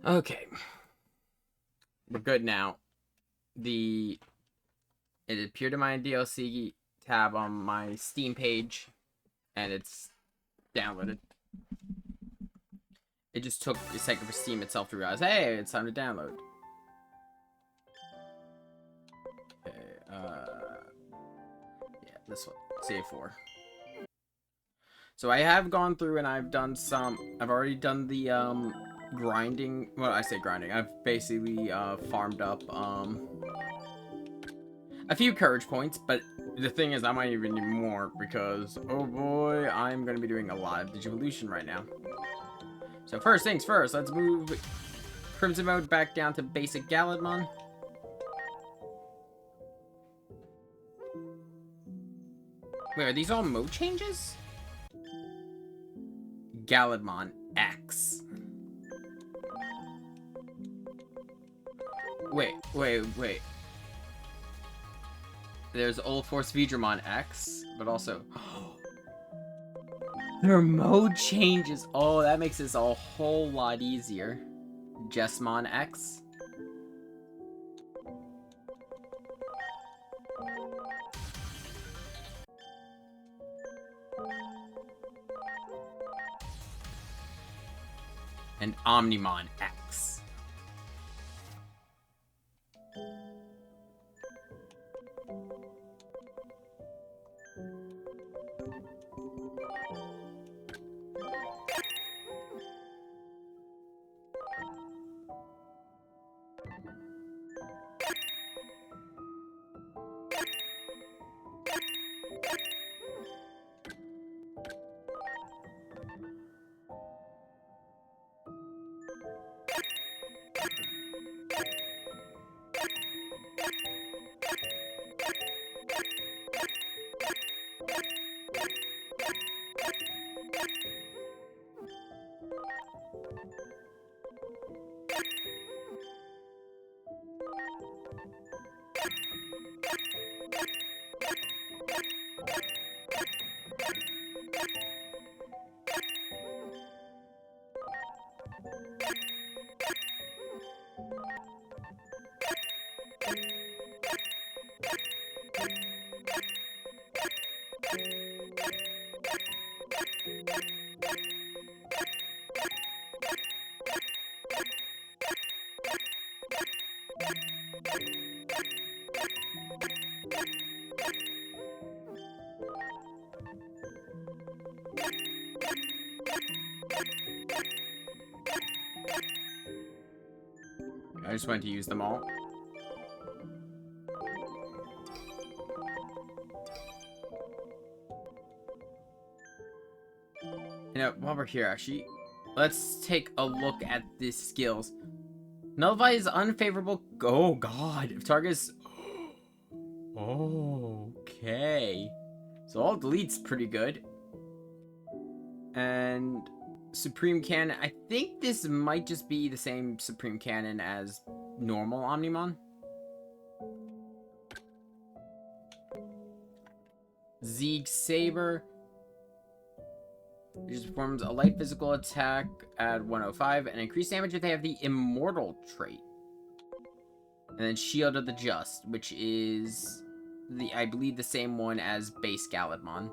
Okay, we're good now. It appeared in my DLC tab on my Steam page, and it's downloaded. It just took a second for Steam itself to realize, hey, it's time to download. Okay, yeah, this one, save 4. So I have gone through and I've already done the, grinding. Well, I say grinding. I've basically, farmed up, a few courage points, but the thing is, I might even need more because, oh boy, I'm going to be doing a lot of Digivolution right now. So first things first, let's move Crimson Mode back down to basic Galladmon. Wait, are these all mode changes? Galladmon X. Wait. There's Old Force Vidramon X, but also... There are mode changes. Oh, that makes this a whole lot easier. Jessmon X. And Omnimon X. I just went to use them all. You know, while we're here, actually, let's take a look at the skills. Nullify is unfavorable. Oh, God. If target's... Okay. So all delete's pretty good. And Supreme Cannon. I think this might just be the same Supreme Cannon as normal Omnimon. Zeeg Saber. It just performs a light physical attack at 105 and increased damage if they have the Immortal trait. And then Shield of the Just, which is I believe the same one as base Galladmon.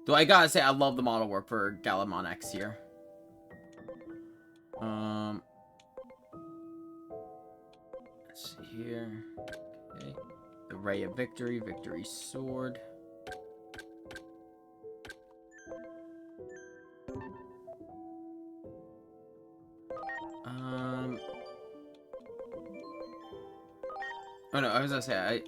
Though I gotta say, I love the model work for Galladmon X here. Let's see here. Okay. The Ray of Victory, Victory Sword. Oh no, I was gonna say,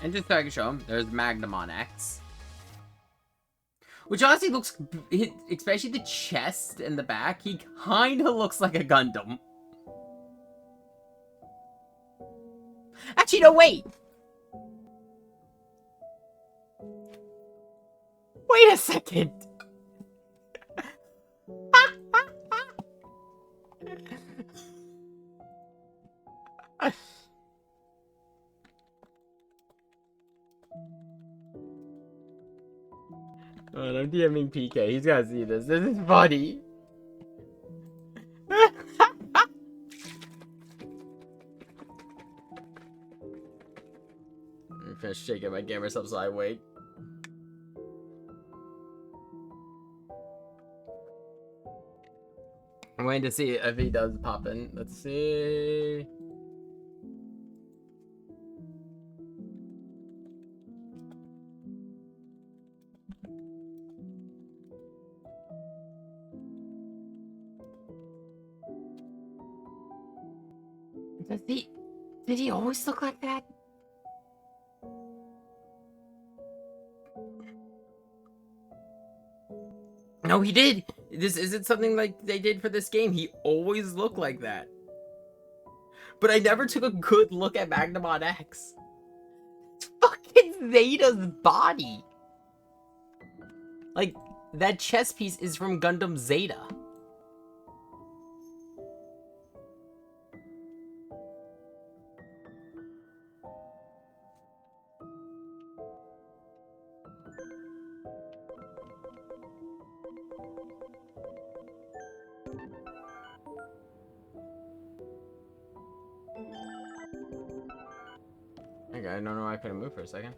and just so I can show him, there's Magnamon X. Which honestly looks, especially the chest and the back, he kinda looks like a Gundam. Actually, no, wait! Wait a second! And I'm DMing PK. He's gotta see this. This is funny. I'm gonna shaking my gamer subs so I wait. I'm waiting to see if he does pop in. Let's see. Did he always look like that? No, he did. This isn't something like they did for this game. He always looked like that. But I never took a good look at Magnamon X. It's fucking Zeta's body. Like, that chest piece is from Gundam Zeta. Okay, I don't know why I couldn't move for a second.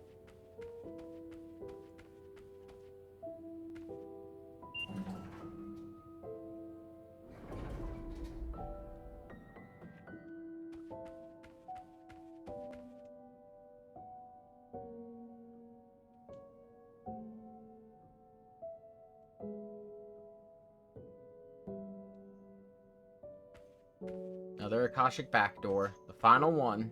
Another Akashic backdoor. The final one.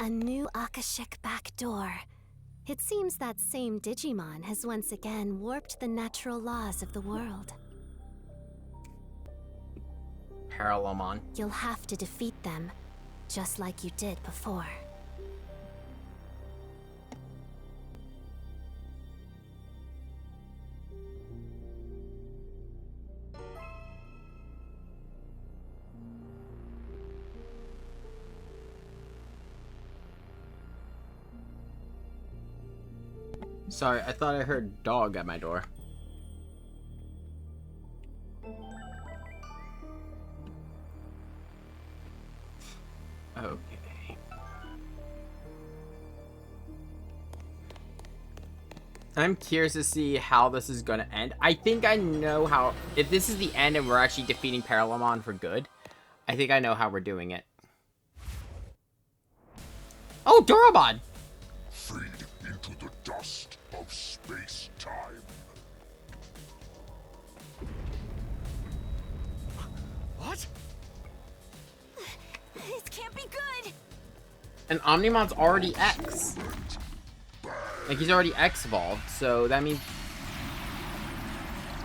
A new Akashic backdoor. It seems that same Digimon has once again warped the natural laws of the world. Parallelmon. You'll have to defeat them, just like you did before. Sorry, I thought I heard dog at my door. Okay. I'm curious to see how this is gonna end. I think I know how... If this is the end and we're actually defeating Parallelmon for good, I think I know how we're doing it. Oh, Doromon! Fade into the dust of space-time. What? This can't be good! And Omnimon's already X. Like, he's already X-evolved, so that means...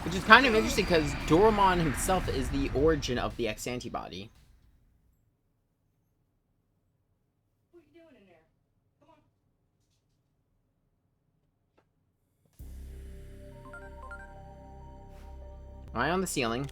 Which is kind of interesting, because Doromon himself is the origin of the X antibody. What are you doing in there? Come on. Eye on the ceiling.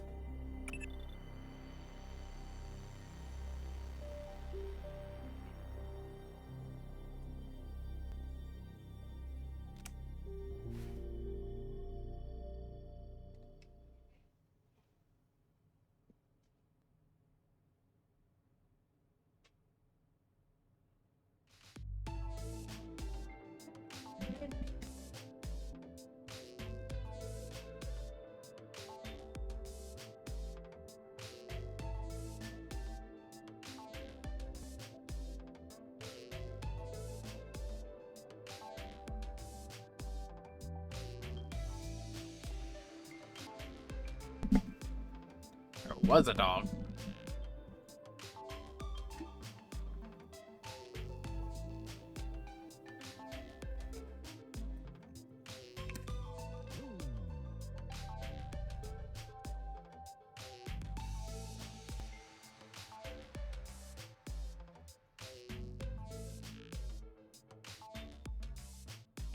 There was a dog.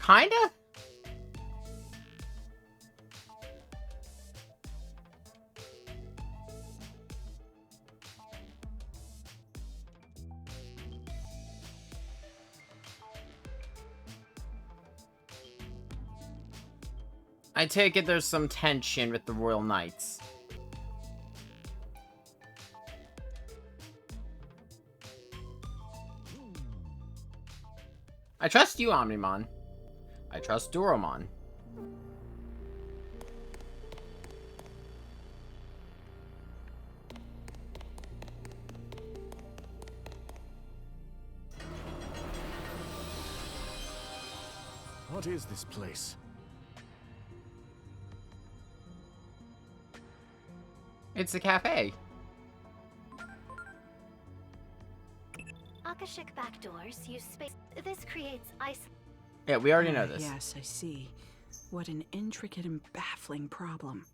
Kinda? I take it there's some tension with the Royal Knights. I trust you, Omnimon. I trust Duromon. What is this place? It's a cafe. Akashic backdoors use space. This creates ice. Yeah, we already know this. Yes, I see. What an intricate and baffling problem.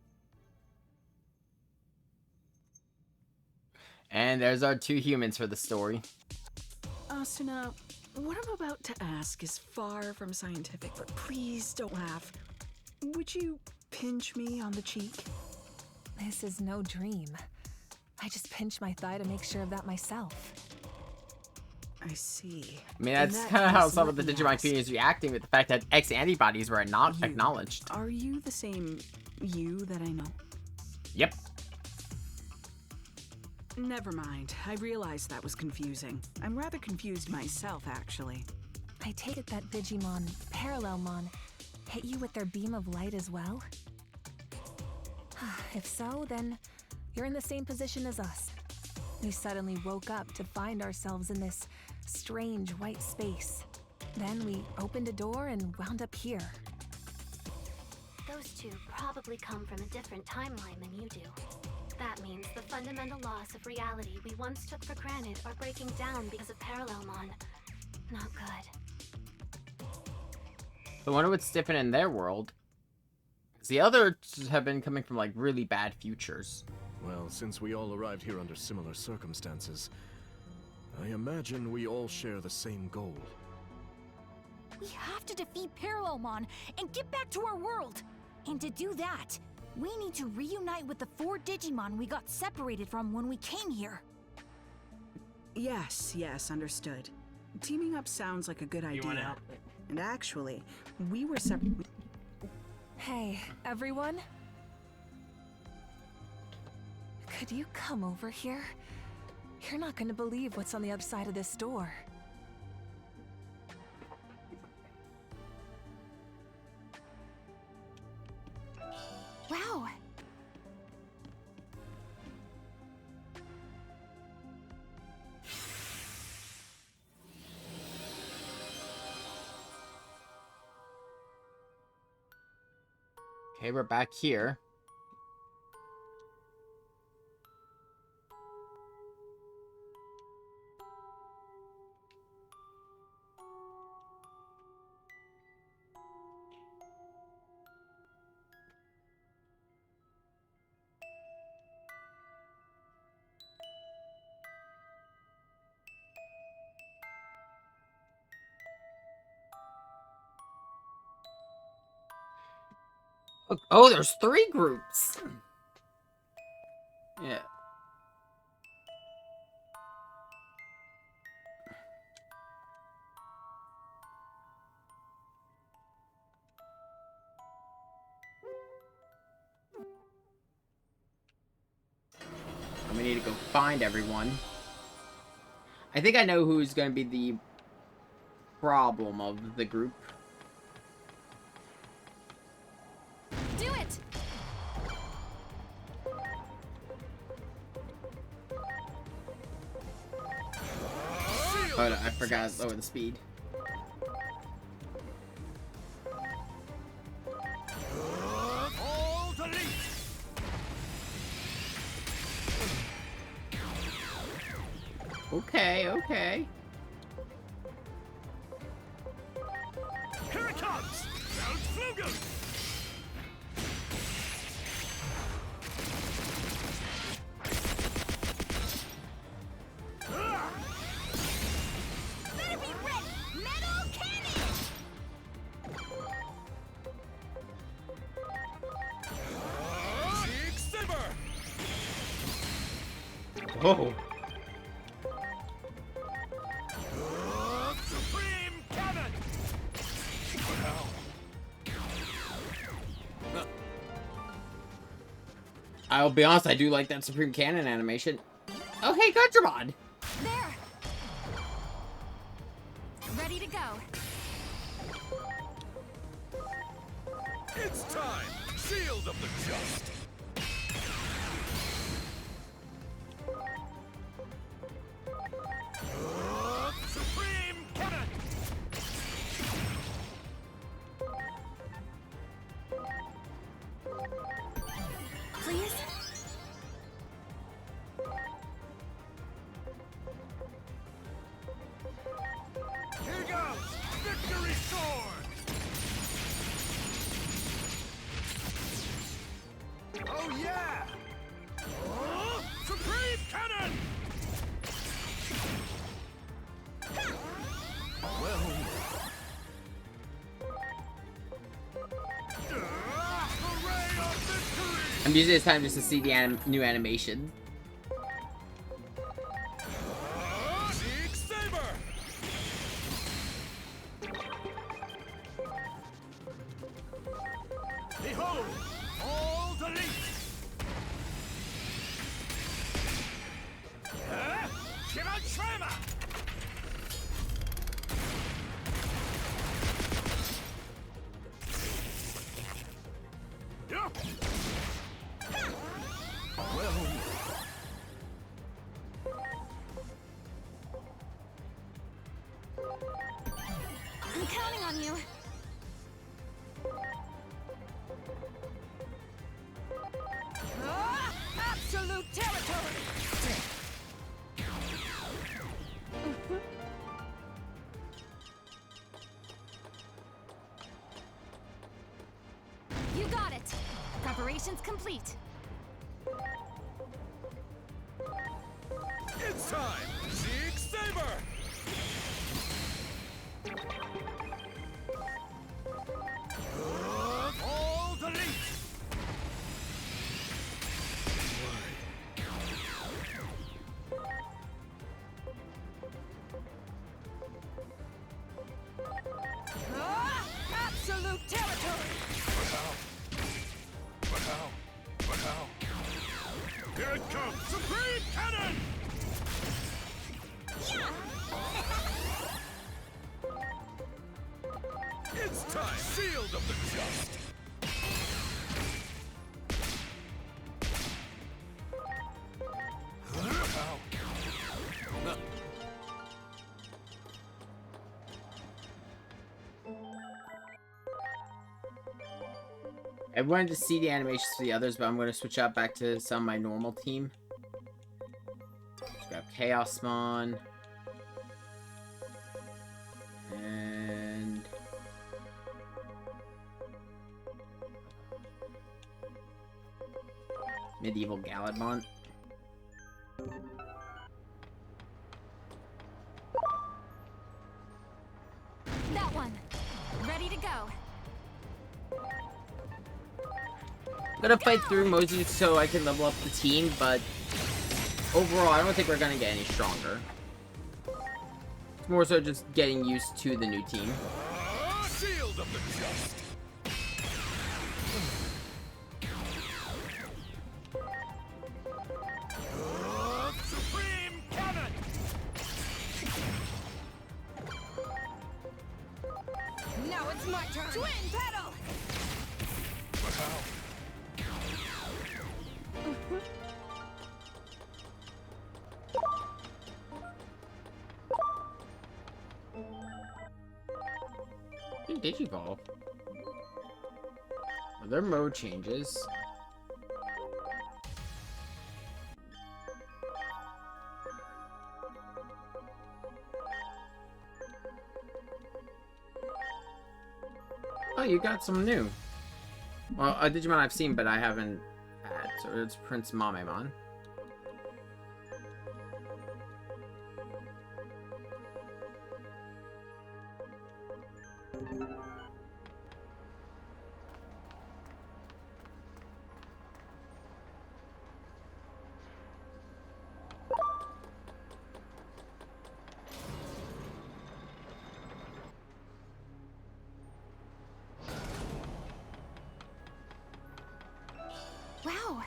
And there's our 2 humans for the story. Asuna, what I'm about to ask is far from scientific, but please don't laugh. Would you pinch me on the cheek? This is no dream. I just pinch my thigh to make sure of that myself. I see. I mean, In that's that kind of how case, some of let the me Digimon ask. community is reacting with the fact that X antibodies were not You, acknowledged. Are you the same you that I know? Yep. Never mind. I realized that was confusing. I'm rather confused myself, actually. I take it that Digimon, Parallelmon, hit you with their beam of light as well? If so, then you're in the same position as us. We suddenly woke up to find ourselves in this strange white space. Then we opened a door and wound up here. Those two probably come from a different timeline than you do. That means the fundamental laws of reality we once took for granted are breaking down because of Parallelmon. Not good. I wonder what's different in their world. 'Cause the others have been coming from, like, really bad futures. Well, since we all arrived here under similar circumstances, I imagine we all share the same goal. We have to defeat Parallelmon and get back to our world. And to do that, we need to reunite with the 4 Digimon we got separated from when we came here. Yes, understood. Teaming up sounds like a good idea. You wanna help? And actually, we were separate. Hey, everyone? Could you come over here? You're not gonna believe what's on the other side of this door. Wow. Okay, we're back here. Oh, there's 3 groups. Yeah. And we need to go find everyone. I think I know who's going to be the problem of the group. Do it! Oh, no, I forgot to lower the speed. All delete! Okay, okay. Here it comes! Mount Flugen! Better be ready! Metal cannon! Oh. Supreme Cannon! I'll be honest, I do like that Supreme Cannon animation. Oh, hey, Gudramon! There! Ready to go. It's time! Shield of the Just! Supreme Cannon! Please? Here goes! Victory Sword! Oh yeah! Supreme Cannon! Well, Hooray of victory! I'm using this time just to see the new animation. Zeke Saber! Behold! All delete! Give out tremor! Yeah. well, I'm counting on you. Absolute territory! You got it. Preparations complete. It's time! Zeke Saber! All delete! Absolute territory! Here it comes! Supreme Cannon! It's time! Shield of the Just! I wanted to see the animations for the others, but I'm going to switch out back to some of my normal team. Let's grab Chaosmon. And... Medieval Galadmon. That one. Ready to go. I'm gonna fight through mostly so I can level up the team, but overall, I don't think we're gonna get any stronger. It's more so just getting used to the new team. Shield of the Just! Supreme Cannon! Now it's my turn. Twin pedal! Hey, Digivolve. Are there mode changes? Oh, you got some new. Well, a Digimon I've seen, but I haven't had. So it's Prince Mamemon. Wow!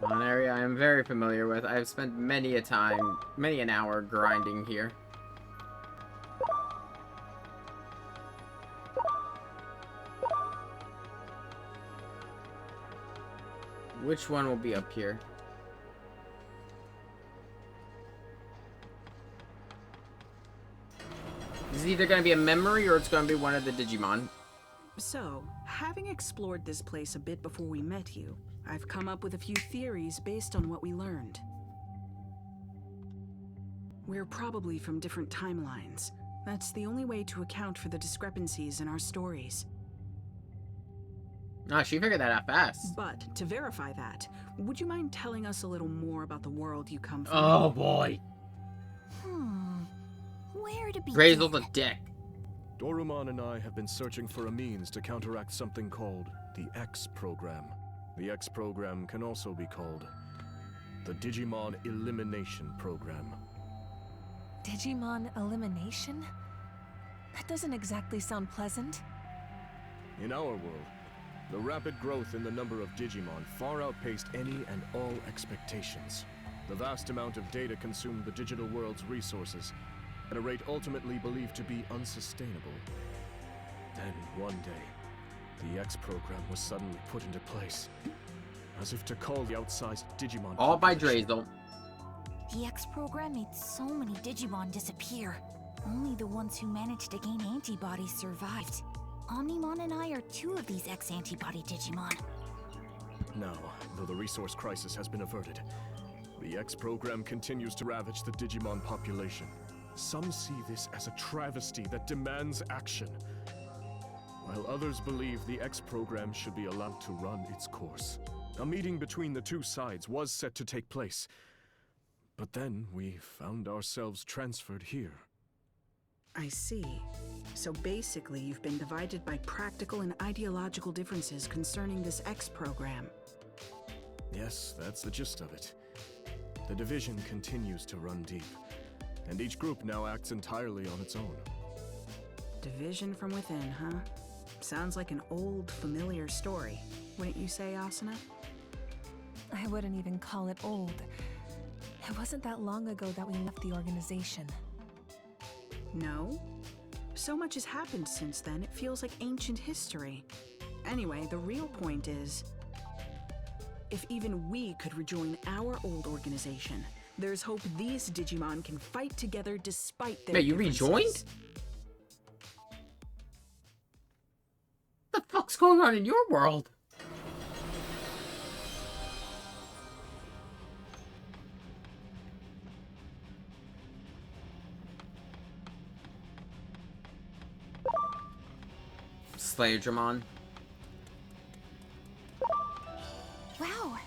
An area I am very familiar with. I have spent many an hour grinding here. Which one will be up here? This is either going to be a memory or it's going to be one of the Digimon. So, having explored this place a bit before we met you, I've come up with a few theories based on what we learned. We're probably from different timelines. That's the only way to account for the discrepancies in our stories. Ah, she figured that out fast. But to verify that, would you mind telling us a little more about the world you come from? Oh boy. Where to begin? Grazel the dick. Dorumon and I have been searching for a means to counteract something called the X program. The X program can also be called the Digimon Elimination Program. Digimon elimination? That doesn't exactly sound pleasant. In our world, the rapid growth in the number of Digimon far outpaced any and all expectations. The vast amount of data consumed the digital world's resources at a rate ultimately believed to be unsustainable. Then, one day, the X program was suddenly put into place, as if to call the outsized Digimon All by population. Drazel. The X program made so many Digimon disappear. Only the ones who managed to gain antibodies survived. Omnimon and I are two of these X antibody Digimon. Now, though the resource crisis has been averted, the X program continues to ravage the Digimon population. Some see this as a travesty that demands action, while others believe the X program should be allowed to run its course. A meeting between the two sides was set to take place, but then we found ourselves transferred here. I see. So basically, you've been divided by practical and ideological differences concerning this X program. Yes, that's the gist of it. The division continues to run deep, and each group now acts entirely on its own. Division from within, huh? Sounds like an old, familiar story. Wouldn't you say, Asuna? I wouldn't even call it old. It wasn't that long ago that we left the organization. No? So much has happened since then, it feels like ancient history. Anyway, the real point is, if even we could rejoin our old organization, there's hope these Digimon can fight together despite their Wait, you differences. rejoined? What the fuck's going on in your world? Slayer Dramon. Wow!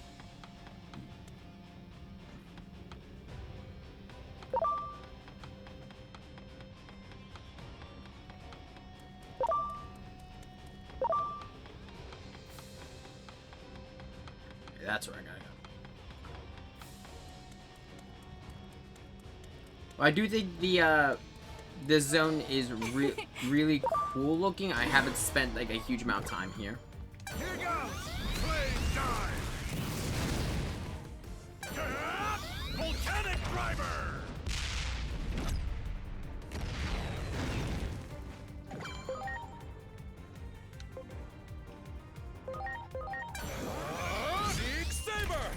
That's where I gotta go. I do think the this zone is really cool looking. I haven't spent like a huge amount of time here. Here goes! Flame dive! Volcanic driver! Big saber!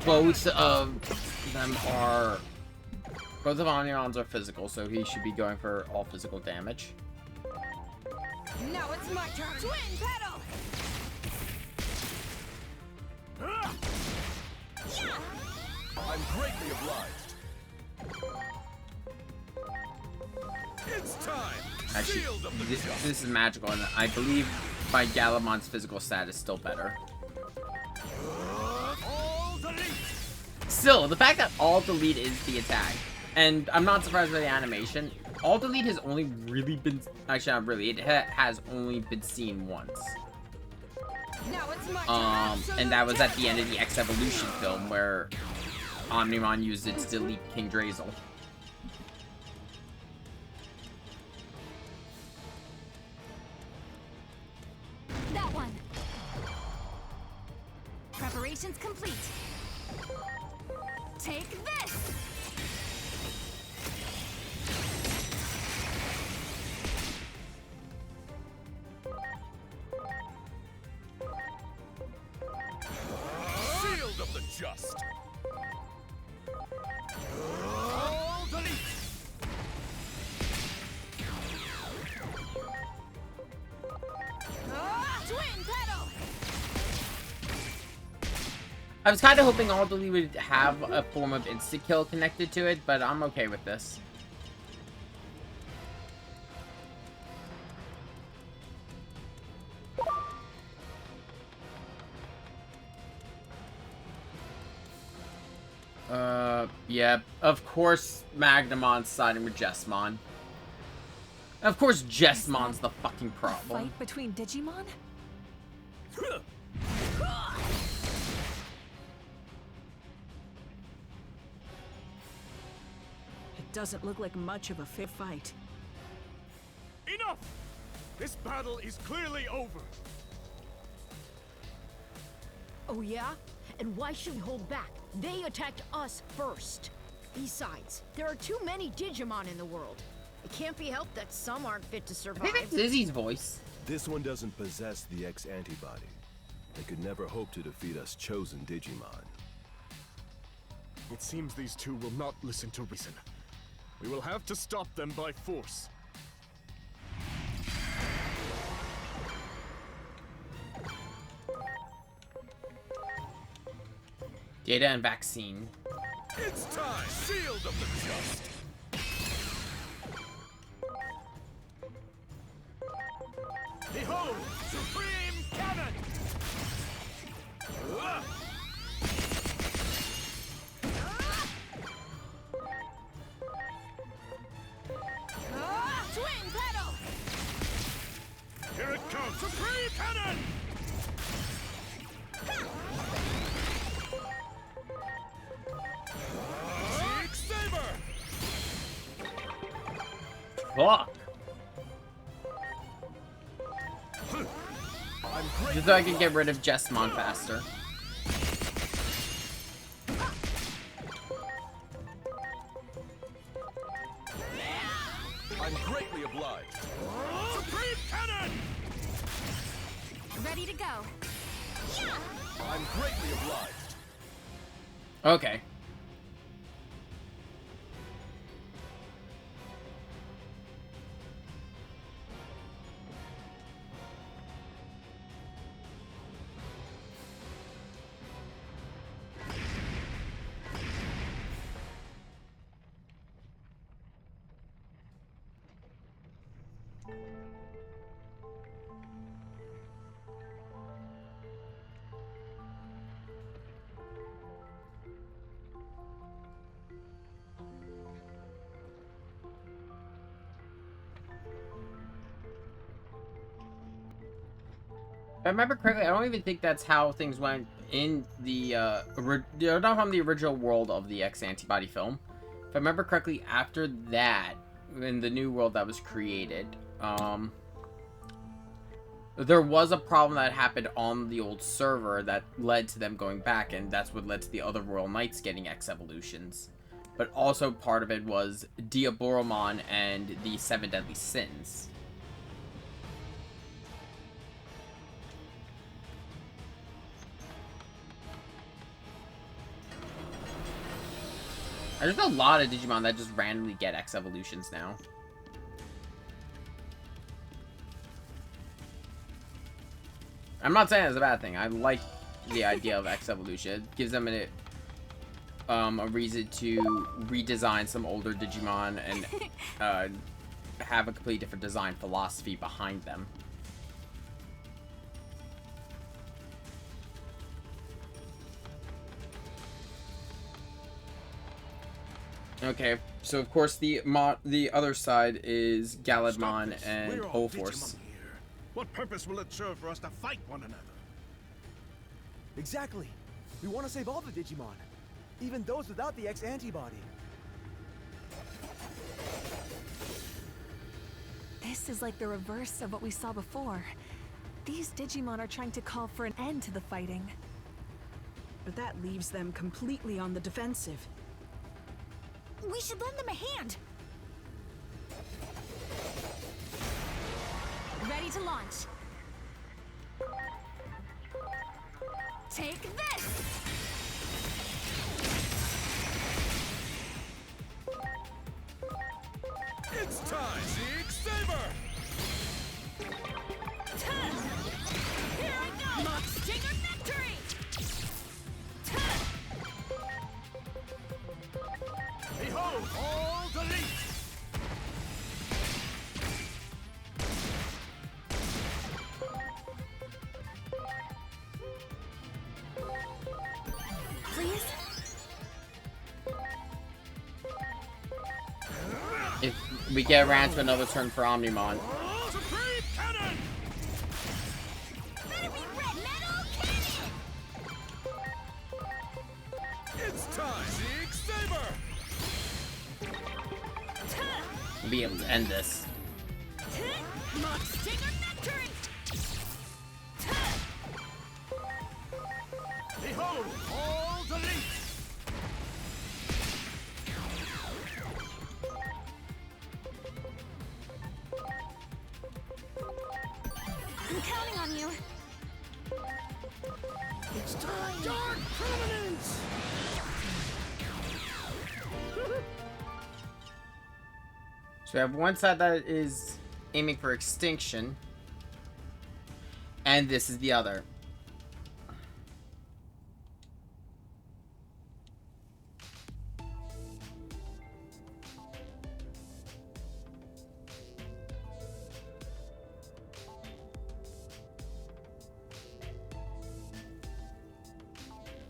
Both of them are... Both of Omnion's are physical, so he should be going for all physical damage. Now it's my turn! Twin pedal! I'm greatly obliged. It's time! Actually, Shield of the just. this is magical, and I believe by Galamon's physical stat is still better. All delete! Still, the fact that all delete is the attack, and I'm not surprised by the animation, Alt Delete has only really been, actually not really, it has only been seen once. Now it's my turn. And that was at the end of the X Evolution film where Omnimon used it to delete King Drazel. That one. Preparations complete. Take this. Shield of the just. All delete. Twin pedal. I was kind of hoping Alt Delete would have a form of insta-kill connected to it, but I'm okay with this. Yeah, of course Magnamon's siding with Jessmon. Of course Jessmon's the fucking problem. Fight between Digimon? It doesn't look like much of a fair fight. Enough! This battle is clearly over. Oh yeah? And why should we hold back? They attacked us first. Besides, there are too many Digimon in the world. It can't be helped that some aren't fit to I survive. think that's Izzy's voice. This one doesn't possess the X antibody. They could never hope to defeat us chosen Digimon. It seems these two will not listen to reason. We will have to stop them by force. Data and vaccine. It's time! Shield of the just! Behold, Supreme Cannon! Twin pedal. Here it comes! Supreme Cannon! Big Saber! Fuck. Just so I can get rid of Jessmon faster. I'm greatly obliged. Supreme Cannon! Ready to go. Yeah. I'm greatly obliged. Okay. If I remember correctly, I don't even think that's how things went in the, not from the original world of the X Antibody film. If I remember correctly, after that, in the new world that was created, there was a problem that happened on the old server that led to them going back, and that's what led to the other Royal Knights getting X Evolutions. But also part of it was Diaboromon and the Seven Deadly Sins. There's a lot of Digimon that just randomly get X Evolutions now. I'm not saying it's a bad thing. I like the idea of X Evolution. It gives them a reason to redesign some older Digimon and have a completely different design philosophy behind them. Okay, so of course the other side is Galadmon and Force. What purpose will it serve for us to fight one another? Exactly. We want to save all the Digimon, even those without the X antibody. This is like the reverse of what we saw before. These Digimon are trying to call for an end to the fighting. But that leaves them completely on the defensive. We should lend them a hand. Ready to launch. Take this! It's time! Zeke Saber! Here I go! Mach Stinger victory! Behold, all delete! Please? If we get around to another turn for Omnimon. Supreme Cannon! Better be red metal cannon! It's time! Zeke Saber! We'll be able to end this. Mach Stinger victory! Behold, all delete! I'm counting on you. It's time! Dark Prominence! So we have one side that is aiming for extinction, and this is the other.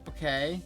Okay.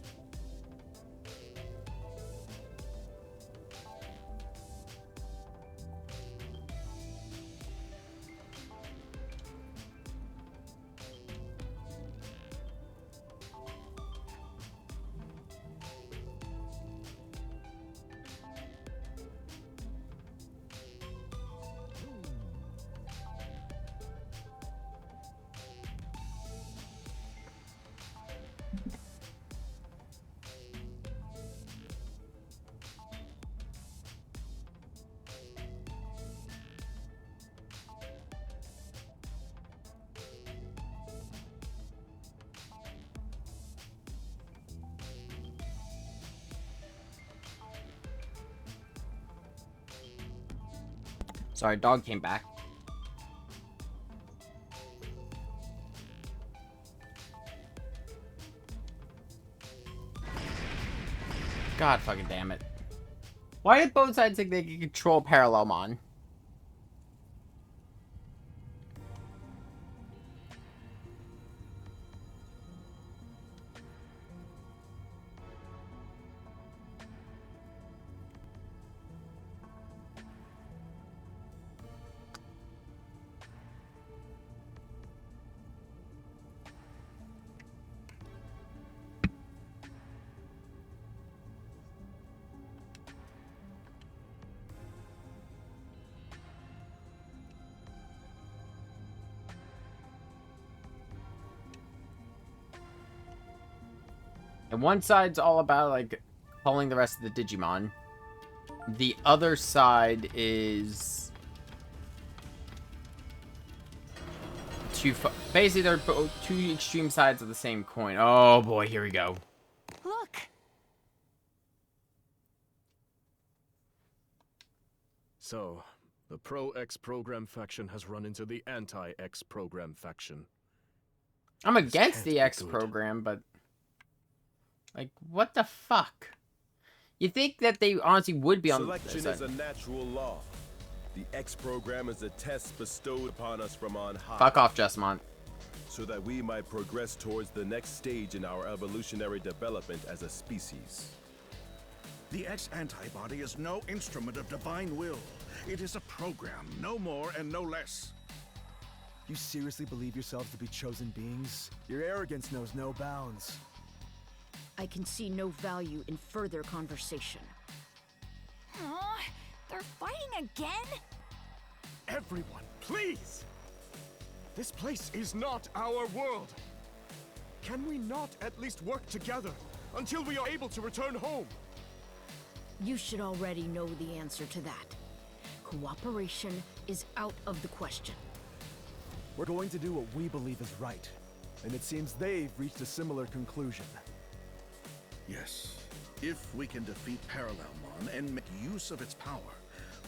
Sorry, dog came back. God fucking damn it. Why did both sides think they could control Parallelmon? And one side's all about, like, pulling the rest of the Digimon. The other side is... basically, they're both two extreme sides of the same coin. Oh, boy, here we go. Look! So, the pro-X program faction has run into the anti-X program faction. I'm against the can't be X good. program, but... like, what the fuck? You think that they honestly would be on the Selection side. is a natural law. The X program is a test bestowed upon us from on high. Fuck off, Jessamont. So that we might progress towards the next stage in our evolutionary development as a species. The X antibody is no instrument of divine will. It is a program, no more and no less. You seriously believe yourselves to be chosen beings? Your arrogance knows no bounds. I can see no value in further conversation. Aw, they're fighting again? Everyone, please! This place is not our world. Can we not at least work together until we are able to return home? You should already know the answer to that. Cooperation is out of the question. We're going to do what we believe is right. And it seems they've reached a similar conclusion. Yes, if we can defeat Parallelmon and make use of its power,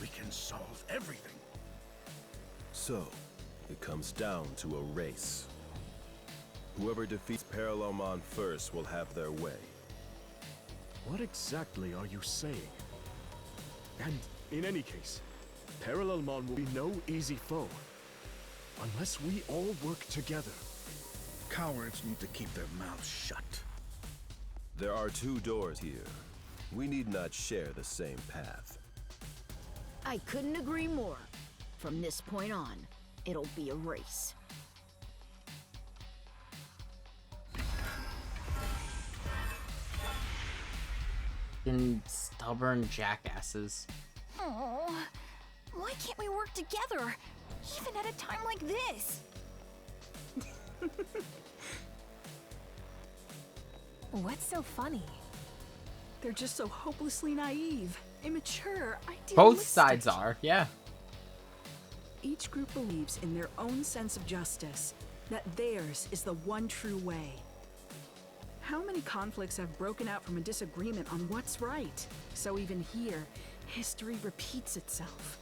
we can solve everything. So, it comes down to a race. Whoever defeats Parallelmon first will have their way. What exactly are you saying? And in any case, Parallelmon will be no easy foe. Unless we all work together. Cowards need to keep their mouths shut. There are 2 doors here. We need not share the same path. I couldn't agree more. From this point on, it'll be a race. And stubborn jackasses. Oh, why can't we work together? Even at a time like this? What's so funny? They're just so hopelessly naive, immature, idealistic. Both sides are, yeah. Each group believes in their own sense of justice, that theirs is the one true way. How many conflicts have broken out from a disagreement on what's right? So even here, history repeats itself.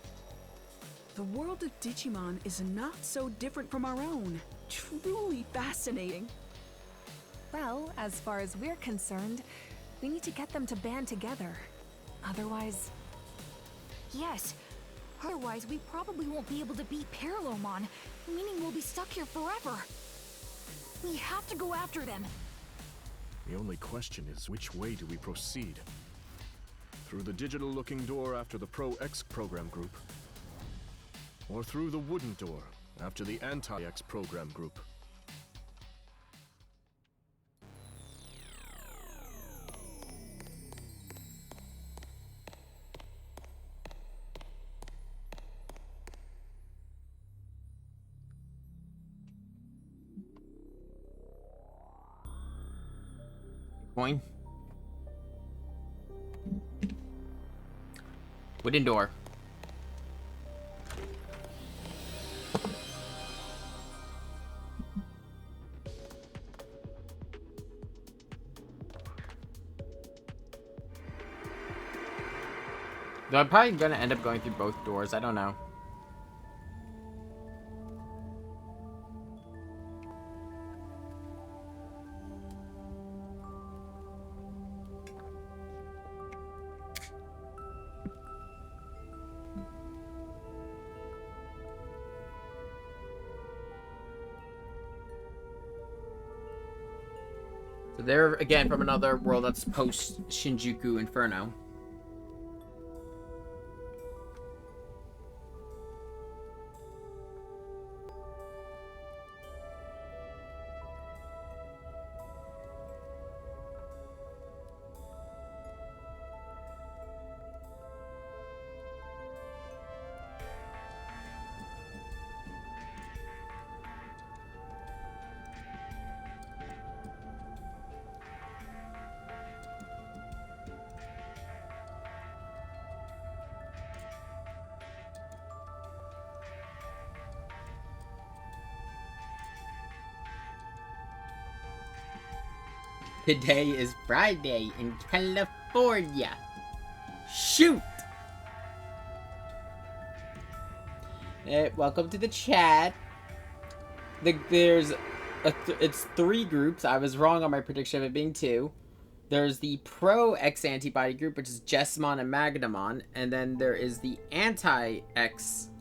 The world of Digimon is not so different from our own. Truly fascinating. Well, as far as we're concerned, we need to get them to band together. Otherwise... Yes. Otherwise, we probably won't be able to beat Parallelmon, meaning we'll be stuck here forever. We have to go after them. The only question is, which way do we proceed? Through the digital-looking door after the Pro-X program group? Or through the wooden door after the Anti-X program group? Coin. Wooden door. Though I'm probably gonna end up going through both doors, I don't know. So they're, again, from another world that's post-Shinjuku Inferno. Today is Friday in California. Shoot! Welcome to the chat. It's 3 groups. I was wrong on my prediction of it being 2. There's the Pro-X antibody group, which is Jessamon and Magnamon. And then there is the Anti-X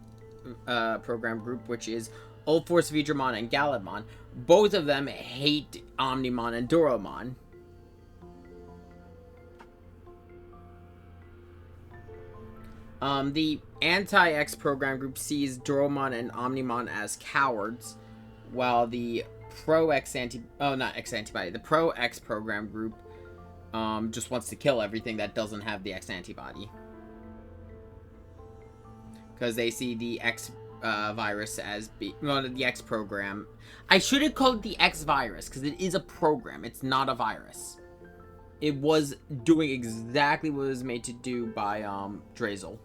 program group, which is Old Force Vidramon and Gallimon. Both of them hate Omnimon and Doromon. The anti-X program group sees Doromon and Omnimon as cowards, while the the pro-X program group just wants to kill everything that doesn't have the X antibody. Because they see the X virus as the X program. I should have called it the X virus, because it is a program. It's not a virus. It was doing exactly what it was made to do by Drazel.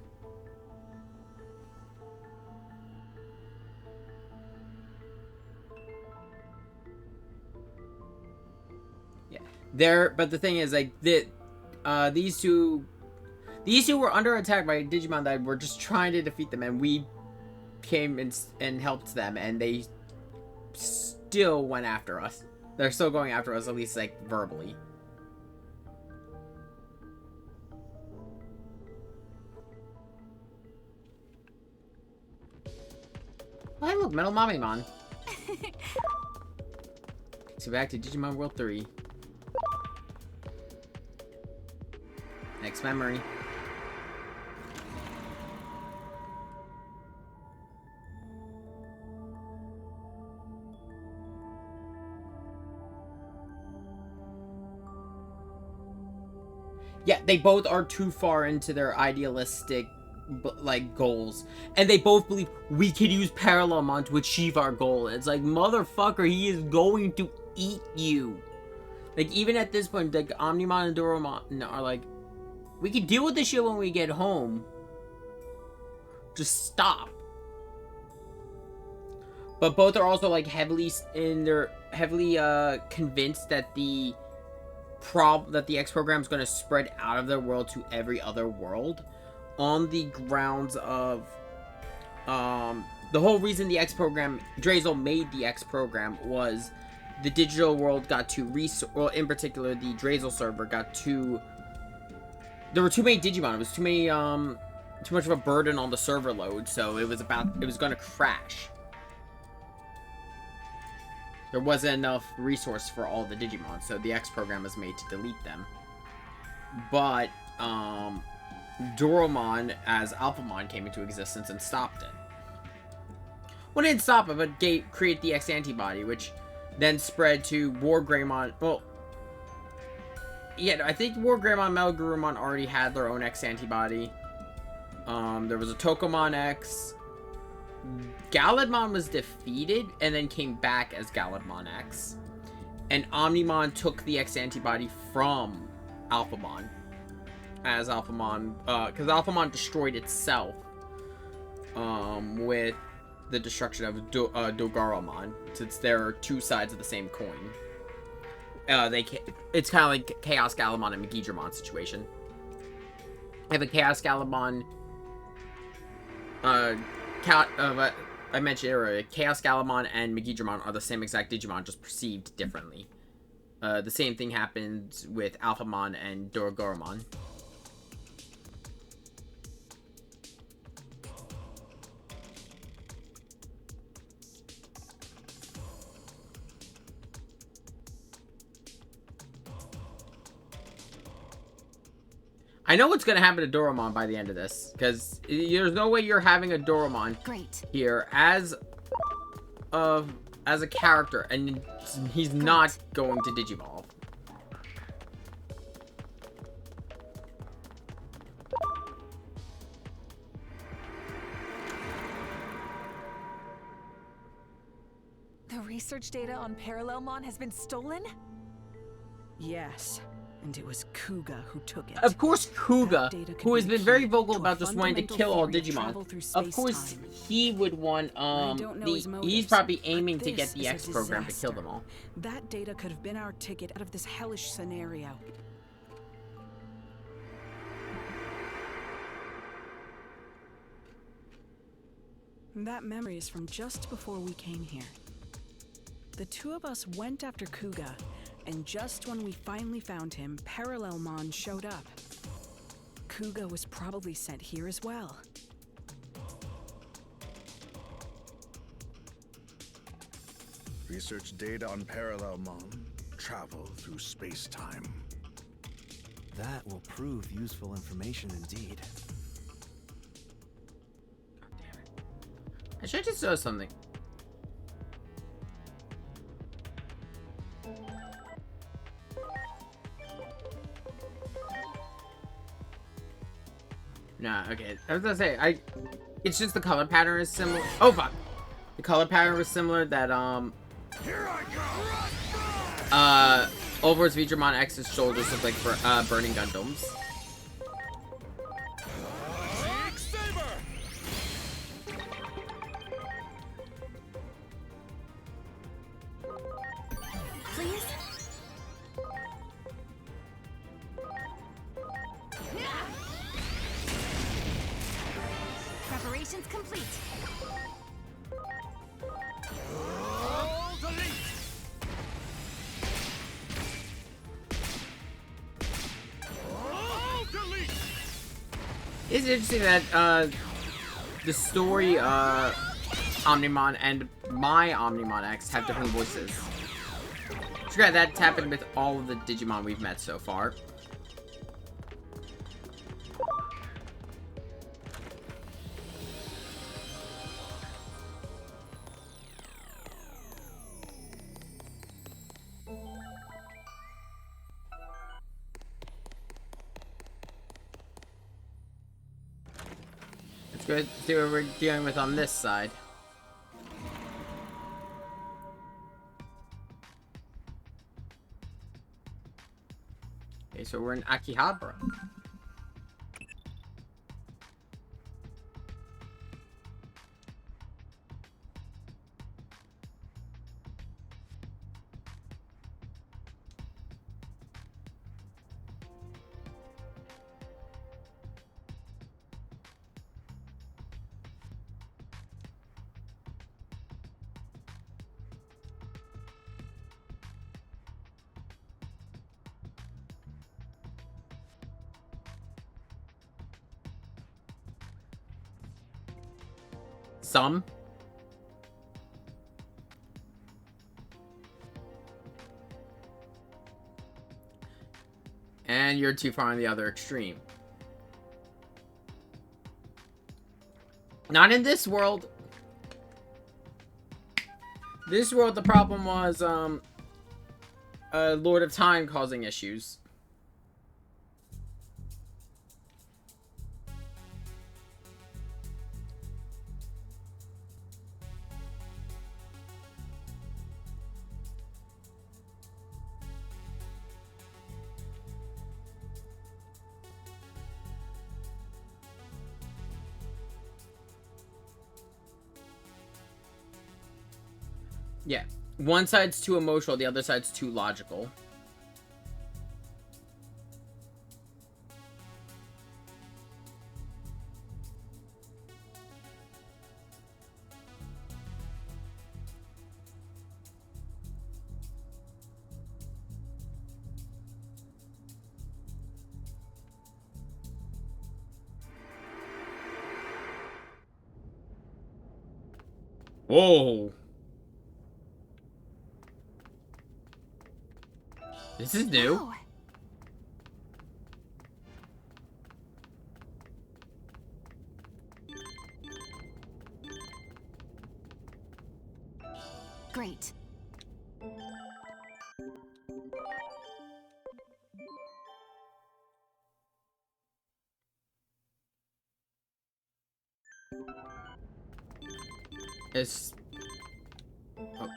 Yeah. But the thing is, like, these two were under attack by Digimon that were just trying to defeat them, and we came and helped them, and they still went after us. They're still going after us, at least, like, verbally. Oh, hey, look, Metal Mamimon. So back to Digimon World 3. Next memory. Yeah, they both are too far into their idealistic, like, goals. And they both believe we could use Parallelmon to achieve our goal. It's like, motherfucker, he is going to eat you. Like, even at this point, like, Omnimon and Doromon are like, we can deal with this shit when we get home. Just stop. But both are also, like, heavily convinced that the X program is going to spread out of their world to every other world, on the grounds of the whole reason the X program, Drazel made the X program, was the digital world got too in particular the Drazel server got too, there were too many Digimon. It was too many too much of a burden on the server load, so it was going to crash. There wasn't enough resource for all the Digimon, so the X program was made to delete them. But Doromon as Alphamon came into existence and stopped it. Well, it didn't stop it, but create the X antibody, which then spread to War Greymon. Well, yeah, I think War Greymon, Metal Gurumon already had their own X antibody. There was a Tokomon X. Galladmon was defeated and then came back as Galladmon X. And Omnimon took the X antibody from Alphamon as Alphamon, because Alphamon destroyed itself with the destruction of Dogaromon, since there are two sides of the same coin. It's kind of like Chaos Galladmon and Megidramon situation. I have a Chaos Galladmon. I mentioned earlier, Chaos Galladmon and Megidramon are the same exact Digimon, just perceived differently. The same thing happens with Alphamon and Dorogoromon. I know what's gonna happen to Doromon by the end of this, because there's no way you're having a Doromon here as a character, and he's not going to Digivolve. The research data on Parallelmon has been stolen? Yes. And it was Kuga who took it. Of course, Kuga, who has been very vocal about just wanting to kill all Digimon. Of course, he would want, he's probably aiming to get the X program to kill them all. That data could have been our ticket out of this hellish scenario. That memory is from just before we came here. The two of us went after Kuga, and just when we finally found him, Parallelmon showed up. Kuga was probably sent here as well. Research data on Parallelmon. Travel through space-time. That will prove useful information indeed. I should just do something. Nah, okay. I was gonna say, it's just the color pattern is similar. Oh, fuck. The color pattern was similar that, Over's Digimon X's shoulders look like burning Gundams. Please? Preparations complete. It's interesting that, the story, Omnimon and my Omnimon X have different voices. Forgot that's happened with all of the Digimon we've met so far. Let's go see what we're dealing with on this side. Okay, so we're in Akihabara. Some. And you're too far on the other extreme. Not in this world. This world, the problem was, Lord of Time causing issues. Yeah. One side's too emotional, the other side's too logical. Whoa. This is new. Wow. Great. It's... Oh.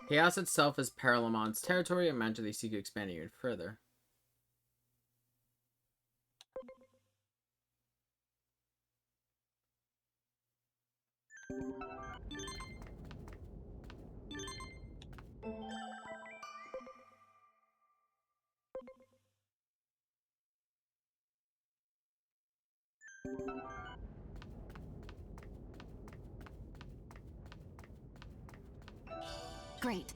Chaos itself is Paralamon's territory, and magically seek to expand it even further. Great.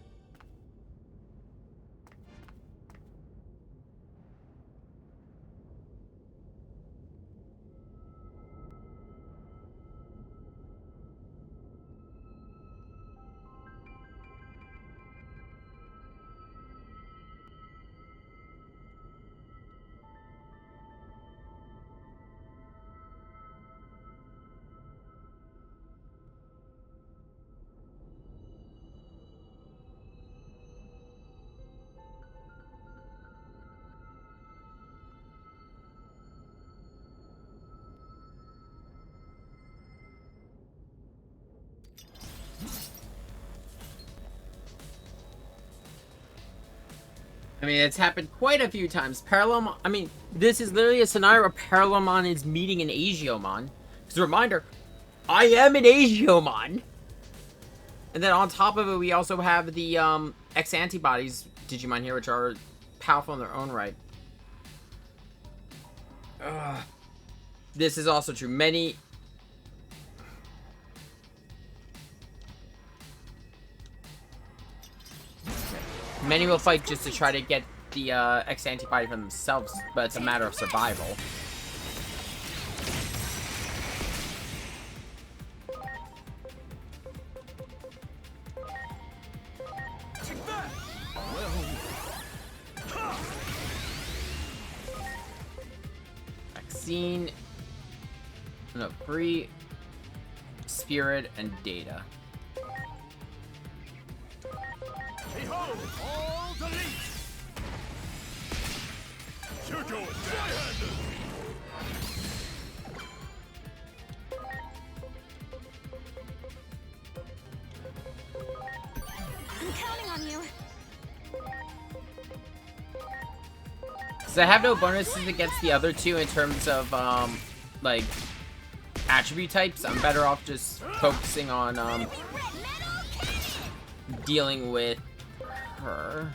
I mean, it's happened quite a few times. Parallelmon, I mean, this is literally a scenario where Parallelmon is meeting an Agiomon. As a reminder, I am an Agiomon! And then on top of it, we also have the X Antibodies Digimon here, which are powerful in their own right. This is also true. Many will fight just to try to get the X Antibody for themselves, but it's a matter of survival. Vaccine, no, free, spirit, and data. Behold, all delete! You're going down! I'm counting on you. So I have no bonuses against the other two in terms of, like, attribute types. I'm better off just focusing on, dealing with her.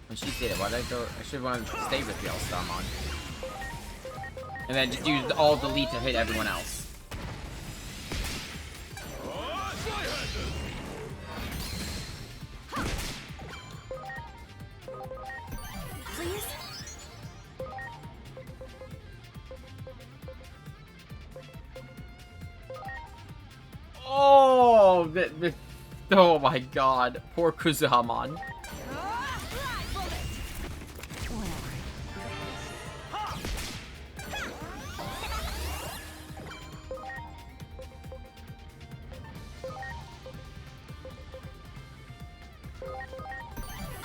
When she did it, why'd I go? I should want to stay with the Starmon. And then just use all delete to hit everyone else. Please? Oh, oh my god. Poor Kuzuhamon.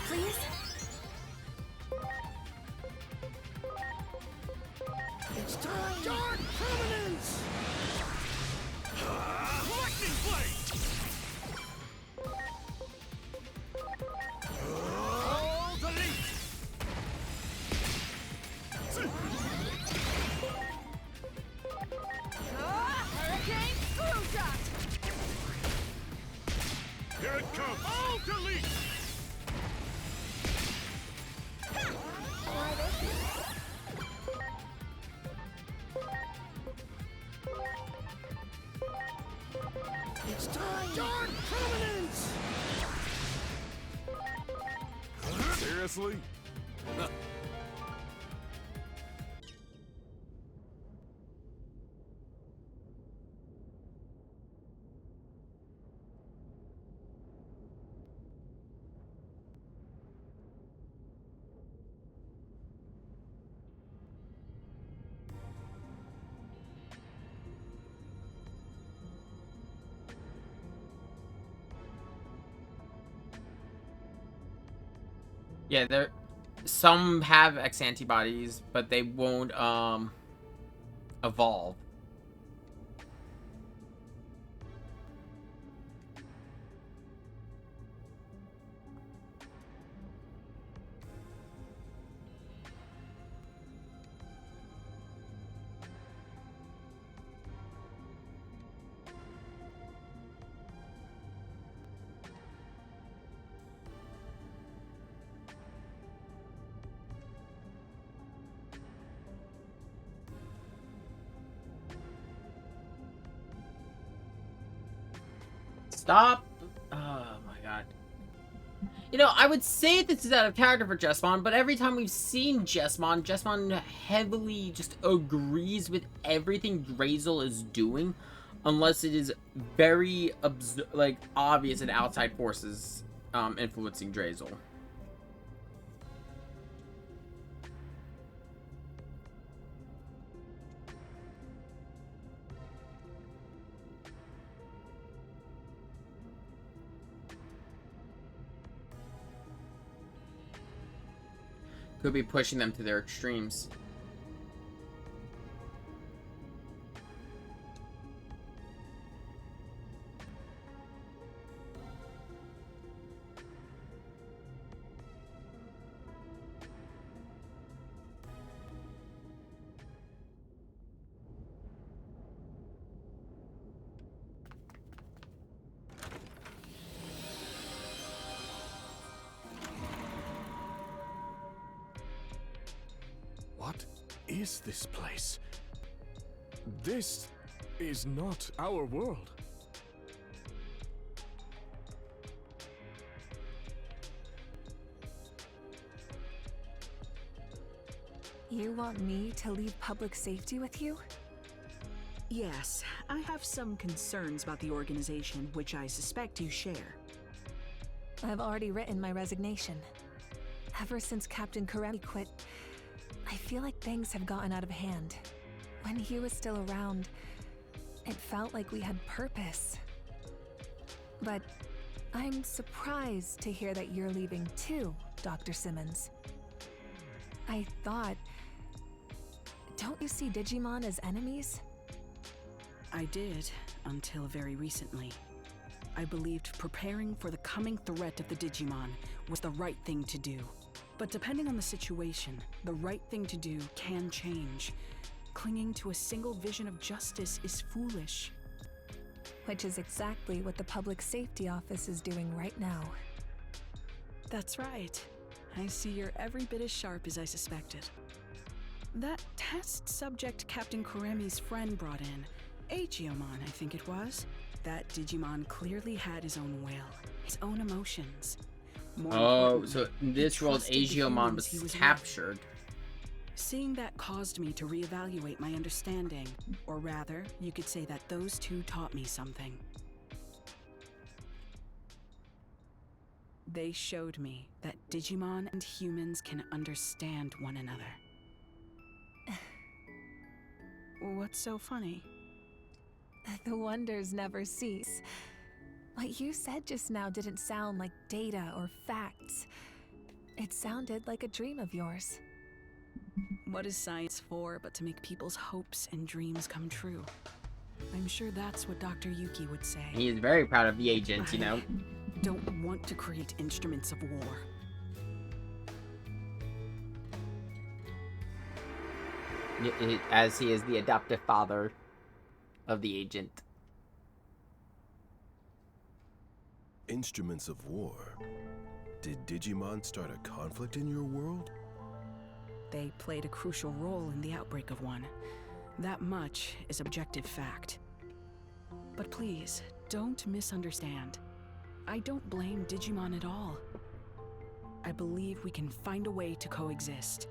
Please? It's time! Dark Permanence! Lightning Blade! All delete! Hurricane Screw Shot! Here it comes! All delete! It's time! Dark Permanence! Seriously? Yeah, some have X antibodies, but they won't evolve. Stop! Oh my god. You know, I would say this is out of character for Jesmon, but every time we've seen Jesmon heavily just agrees with everything Drazel is doing, unless it is very, like, obvious and outside forces influencing Drazel. Could be pushing them to their extremes. What is this place? This is not our world. You want me to leave public safety with you? Yes, I have some concerns about the organization, which I suspect you share. I've already written my resignation. Ever since Captain Karemi quit, I feel like things have gotten out of hand. When he was still around, it felt like we had purpose. But I'm surprised to hear that you're leaving too, Dr. Simmons. I thought... Don't you see Digimon as enemies? I did, until very recently. I believed preparing for the coming threat of the Digimon was the right thing to do. But depending on the situation, the right thing to do can change. Clinging to a single vision of justice is foolish. Which is exactly what the Public Safety Office is doing right now. That's right. I see you're every bit as sharp as I suspected. That test subject Captain Karemi's friend brought in, Agiomon, I think it was. That Digimon clearly had his own will, his own emotions. Oh, so in this world, Agiomon was captured. Seeing that caused me to reevaluate my understanding. Or rather, you could say that those two taught me something. They showed me that Digimon and humans can understand one another. What's so funny? The wonders never cease. What you said just now didn't sound like data or facts. It sounded like a dream of yours. What is science for but to make people's hopes and dreams come true? I'm sure that's what Dr. Yuki would say. He is very proud of the agent, you know. Don't want to create instruments of war. As he is the adoptive father of the agent. Instruments of war? Did Digimon start a conflict in your world? They played a crucial role in the outbreak of one. That much is objective fact. But please, don't misunderstand. I don't blame Digimon at all. I believe we can find a way to coexist.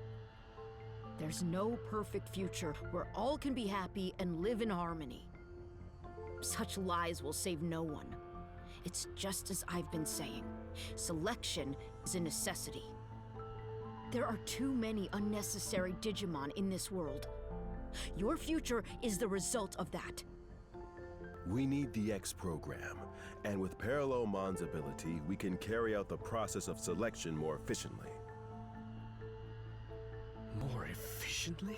There's no perfect future where all can be happy and live in harmony. Such lies will save no one. It's just as I've been saying. Selection is a necessity. There are too many unnecessary Digimon in this world. Your future is the result of that. We need the X program, and with Parallelmon's ability, we can carry out the process of selection more efficiently. More efficiently?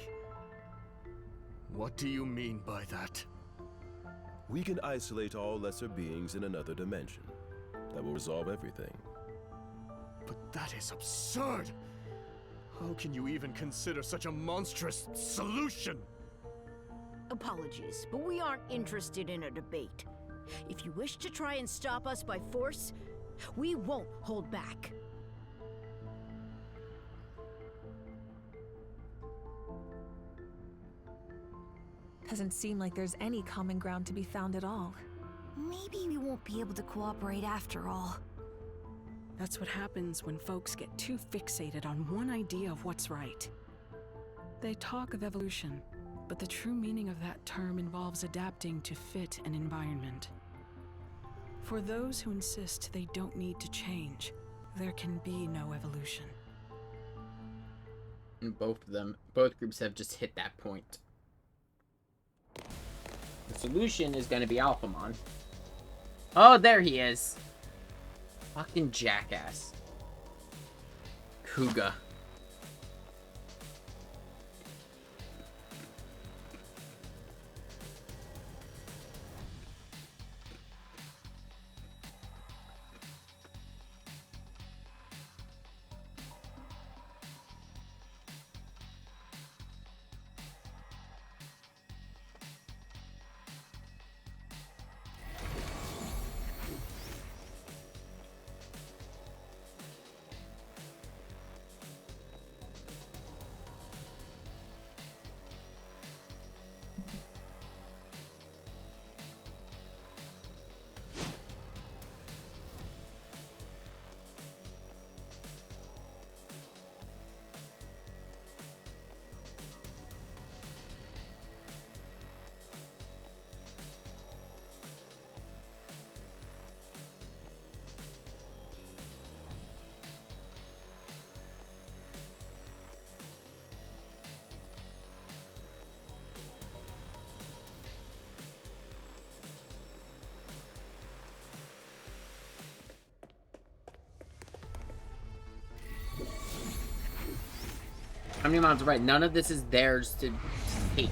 What do you mean by that? We can isolate all lesser beings in another dimension. That will resolve everything. But that is absurd! How can you even consider such a monstrous solution? Apologies, but we aren't interested in a debate. If you wish to try and stop us by force, we won't hold back. Doesn't seem like there's any common ground to be found at all. Maybe we won't be able to cooperate after all. That's what happens when folks get too fixated on one idea of what's right. They talk of evolution, but the true meaning of that term involves adapting to fit an environment. For those who insist they don't need to change, there can be no evolution. And both groups have just hit that point. The solution is going to be Alphamon. Oh, there he is. Fucking jackass. Kuga. Omnimon's right. None of this is theirs to take.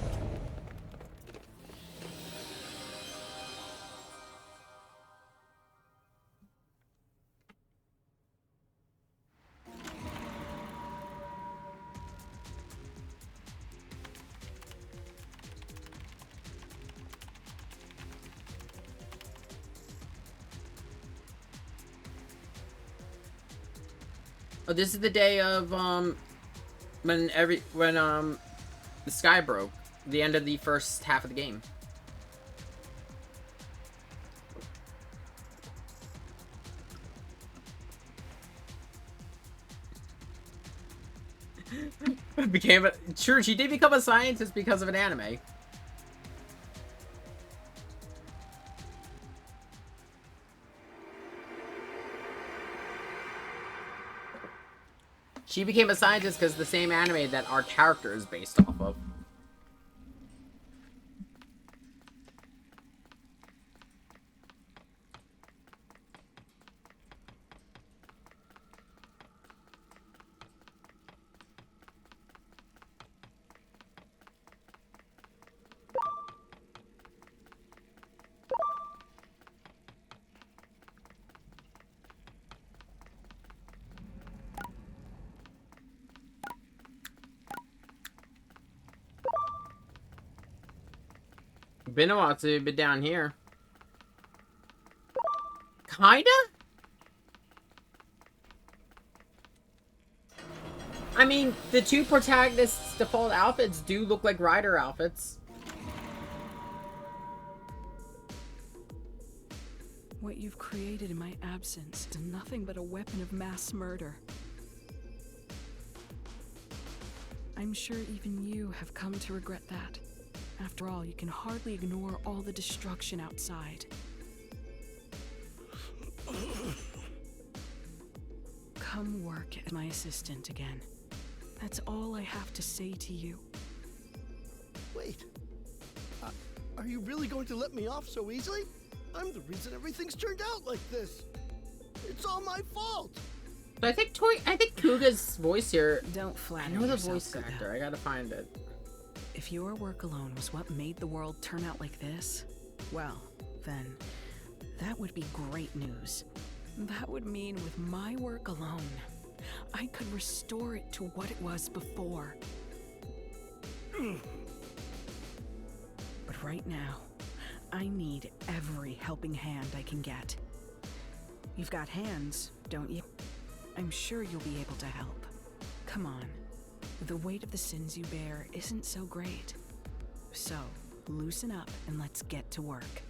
Oh, this is the day of when the sky broke, the end of the first half of the game. Sure, she did become a scientist because of an anime. She became a scientist because the same anime that our character is based off of. Been a while since we've been down here. Kinda? I mean, the two protagonists' default outfits do look like rider outfits. What you've created in my absence is nothing but a weapon of mass murder. I'm sure even you have come to regret that. After all, you can hardly ignore all the destruction outside. Come work as my assistant again. That's all I have to say to you. Wait. Are you really going to let me off so easily? I'm the reason everything's turned out like this. It's all my fault. But I think Kuga's voice here. Don't flatter I know the yourself, voice Kuga. actor. I gotta find it. If your work alone was what made the world turn out like this, well, then that would be great news. That would mean with my work alone, I could restore it to what it was before. But right now, I need every helping hand I can get. You've got hands, don't you? I'm sure you'll be able to help. Come on. The weight of the sins you bear isn't so great. So, loosen up and let's get to work.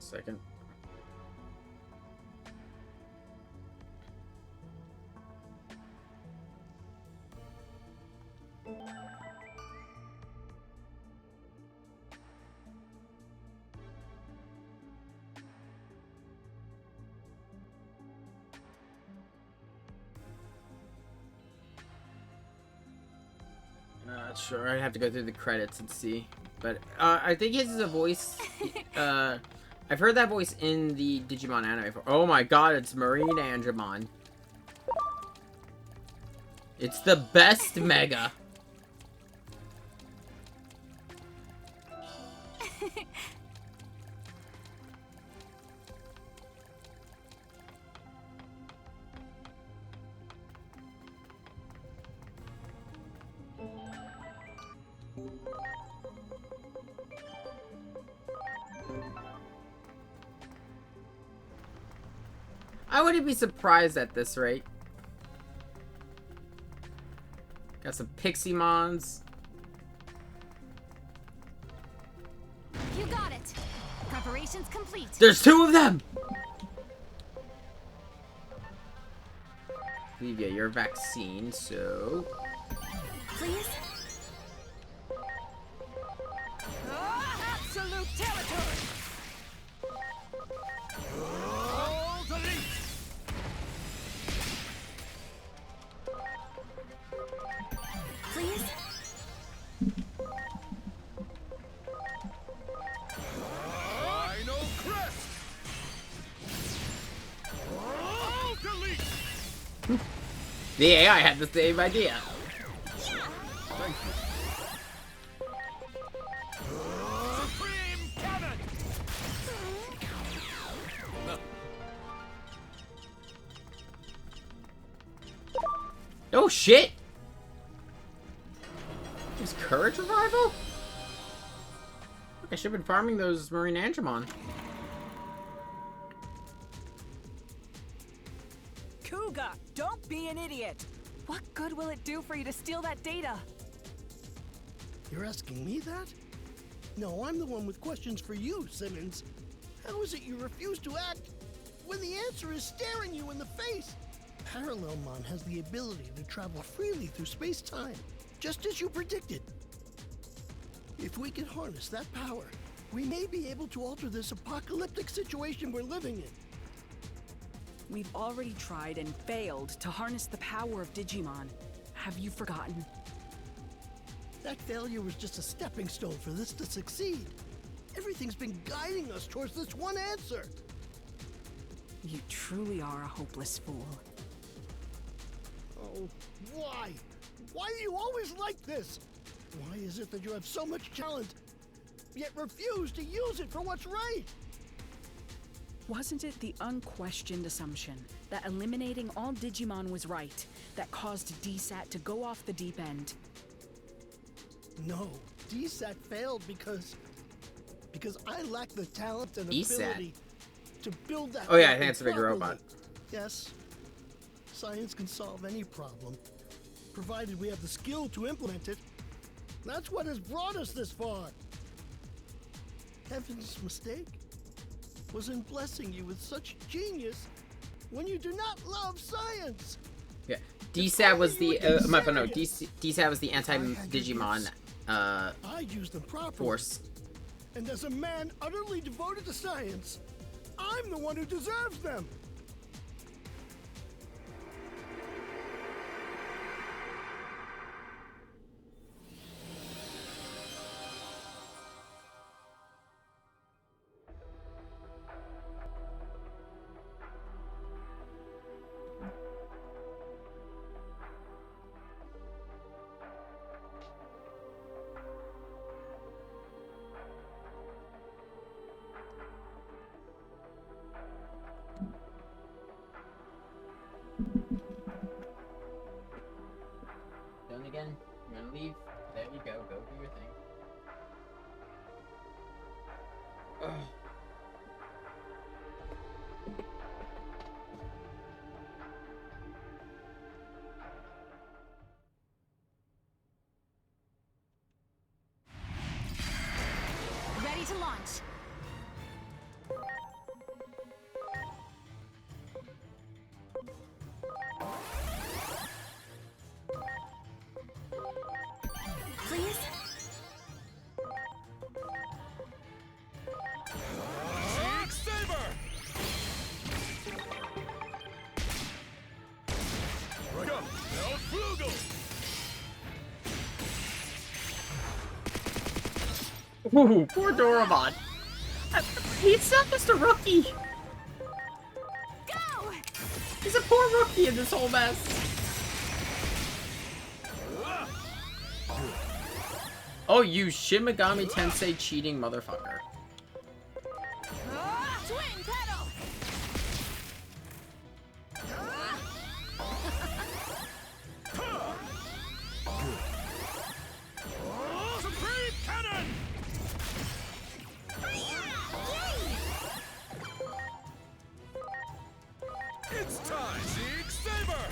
Second. Not sure. I'd have to go through the credits and see. But I think his is a voice. I've heard that voice in the Digimon anime before. Oh my god, it's Marine Angemon. It's the best Mega. I wouldn't be surprised at this rate. Got some Piximons. You got it. Preparations complete. There's two of them! Livia, you're vaccine, so... Please? Absolute territory! Please? Final crest! Oh, delete! The AI had the same idea. Thank you. Supreme Cannon! Oh shit! Is Courage Revival? Look, I should have been farming those Marine Angemon. Kuga, don't be an idiot! What good will it do for you to steal that data? You're asking me that? No, I'm the one with questions for you, Simmons. How is it you refuse to act when the answer is staring you in the face? Parallelmon has the ability to travel freely through space-time, just as you predicted. If we can harness that power, we may be able to alter this apocalyptic situation we're living in. We've already tried and failed to harness the power of Digimon. Have you forgotten? That failure was just a stepping stone for this to succeed. Everything's been guiding us towards this one answer. You truly are a hopeless fool. Oh, why? Why are you always like this? Why is it that you have so much talent, yet refuse to use it for what's right? Wasn't it the unquestioned assumption that eliminating all Digimon was right that caused DSAT to go off the deep end? No, DSAT failed because I lack the talent and DSAT? ability to build that. Oh yeah, I weapon think it's a big properly. robot. Yes, science can solve any problem, provided we have the skill to implement it. That's what has brought us this far. Heaven's mistake was in blessing you with such genius when you do not love science. Yeah, DSAT was the DSAT was the anti-Digimon I used them properly. force. And as a man utterly devoted to science, I'm the one who deserves them. Done again. You're gonna leave. There you go. Go do your thing. Ugh. Ready to launch. Please? X Saber! Right up! El Flugel! Ooh, poor Doraemon. He's not just a rookie. Go! He's a poor rookie in this whole mess. Oh, you Shin Megami Tensei cheating motherfucker. Twin pedal! Supreme Cannon! It's time! X Saber!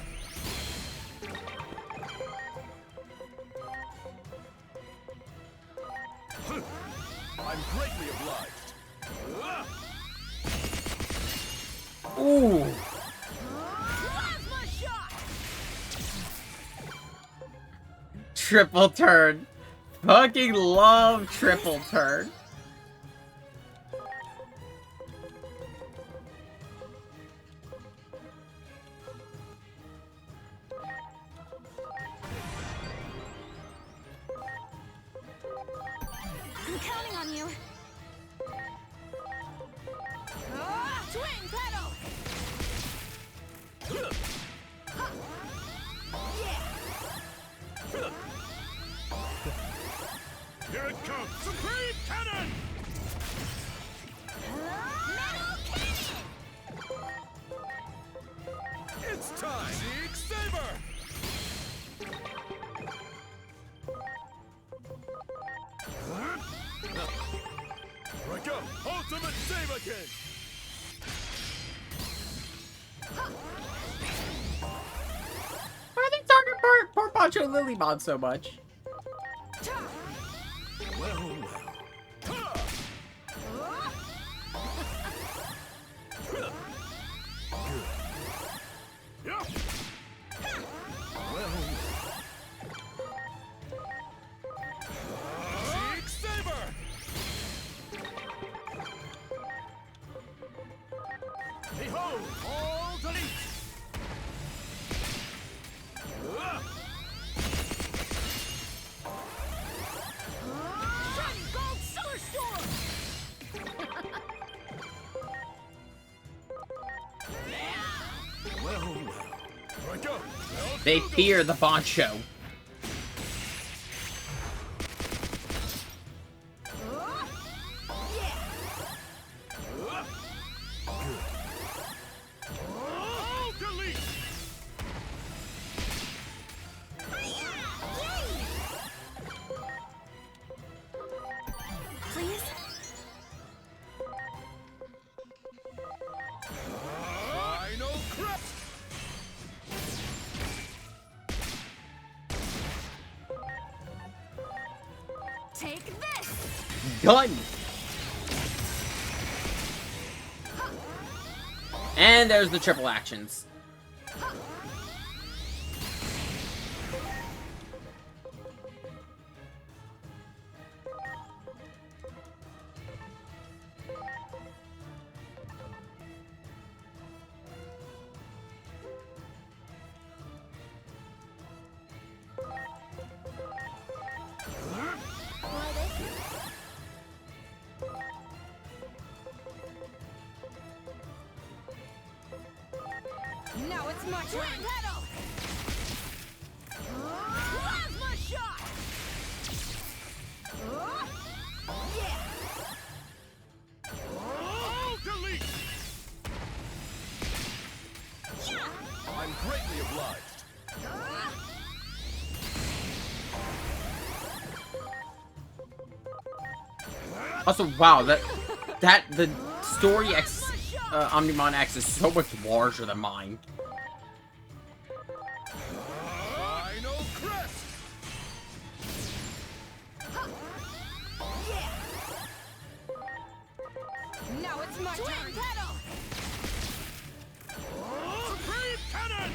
I'm greatly obliged. Ooh. Plasma shot! Triple turn. Fucking love triple turn. I'm counting on you. Twin pedal. Here it comes! Supreme Cannon! Metal cannon. It's time! X Saber! Here I go! Ultimate Saberkin! Why are they talking poor Pancho Lilymon so much? Well, well. Yeah. Well, X Saber! Behold, all delete! Shining gold solar storm. Well, well. Here I go! They fear the Poncho. All delete! Please? Final crest! Take this. Done! And there's the triple actions. Now it's my turn. Twin pedal. Plasma shot. Yeah. All delete! Yeah. I'm greatly obliged. Also, wow, the story Omnimon X is so much larger than mine. Final crest! Yeah. Now it's my turn. Twin pedal. Supreme Cannon!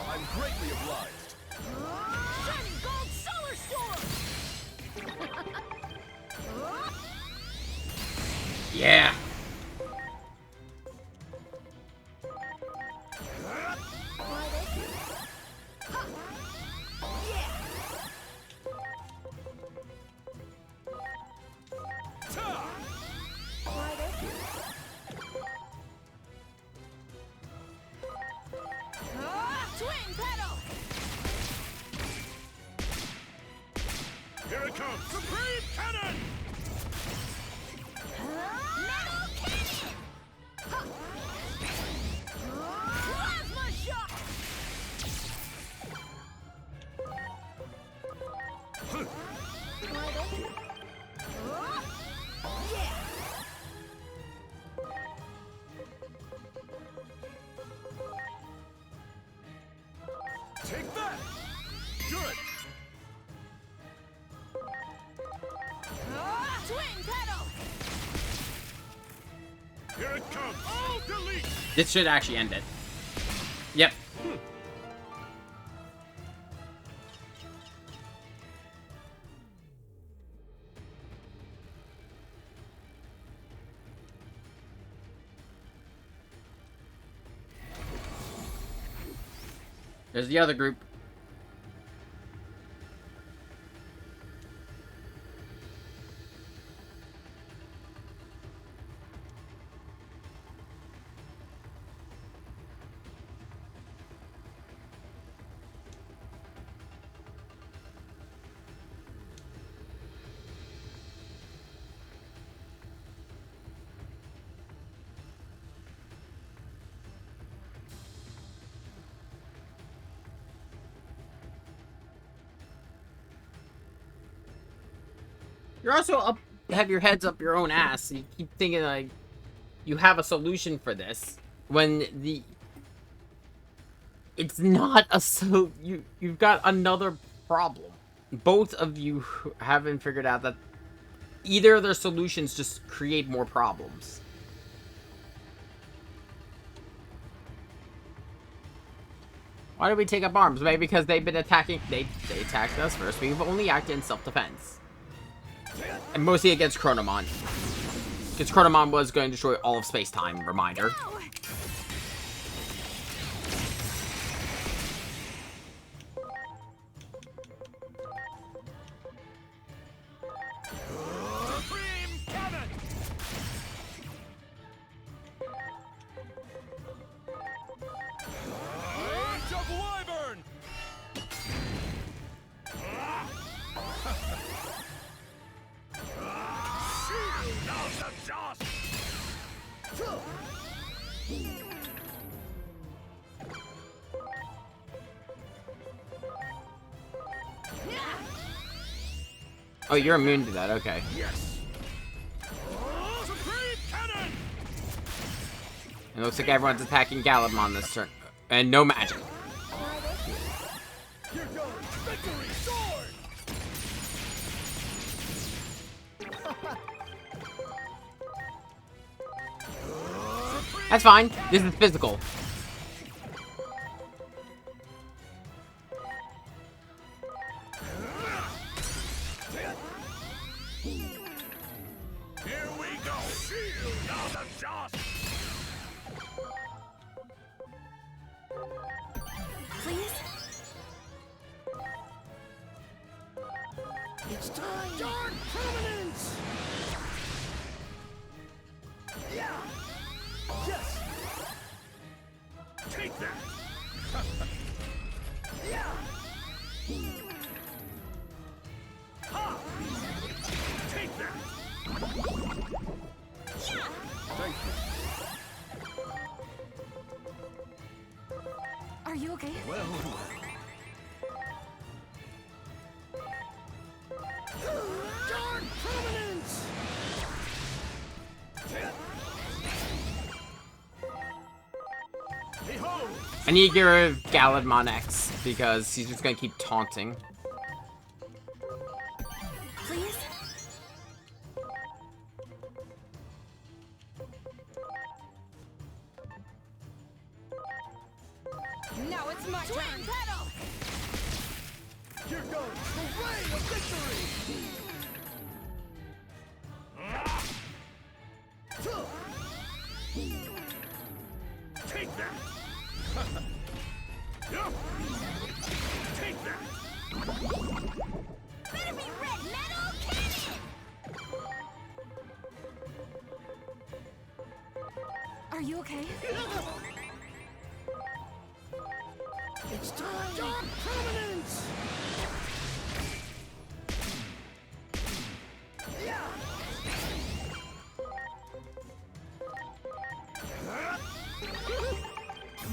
I'm greatly obliged. Shining gold solar storm. Yeah. Twin pedal. Here it comes! Supreme Cannon! Metal cannon. Plasma shot. Yeah. Take that! Good! Twin pedal. Here it comes! All delete! This should actually end it. Yep. There's the other group. You're also up, have your heads up your own ass. You keep thinking like you have a solution for this when it's not a you've got another problem. Both of you haven't figured out that either of their solutions just create more problems. Why did we take up arms? Maybe because they've been attacking. They attacked us first. We've only acted in self-defense. And mostly against Chronomon. Because Chronomon was going to destroy all of space-time. Reminder. Oh, you're immune to that, okay. Yes. It looks like everyone's attacking Gallimon this turn. And no magic. Here goes victory sword. That's fine. This is physical. Here we go. Shield of the just. Please? It's time! Dark Prominence! Yeah! Yes! Take that. Yeah! Ha! Take that. Thank you. Are you okay? Well. Dark Prominence! Behold! I need to get rid of Gallimon X because he's just gonna keep taunting. Please? Now it's my turn. Pedal. Here goes the way of victory! Take that. Yeah. Take that. Better be red metal cannon. Are you okay? It's time! Dark Prominence! Yeah!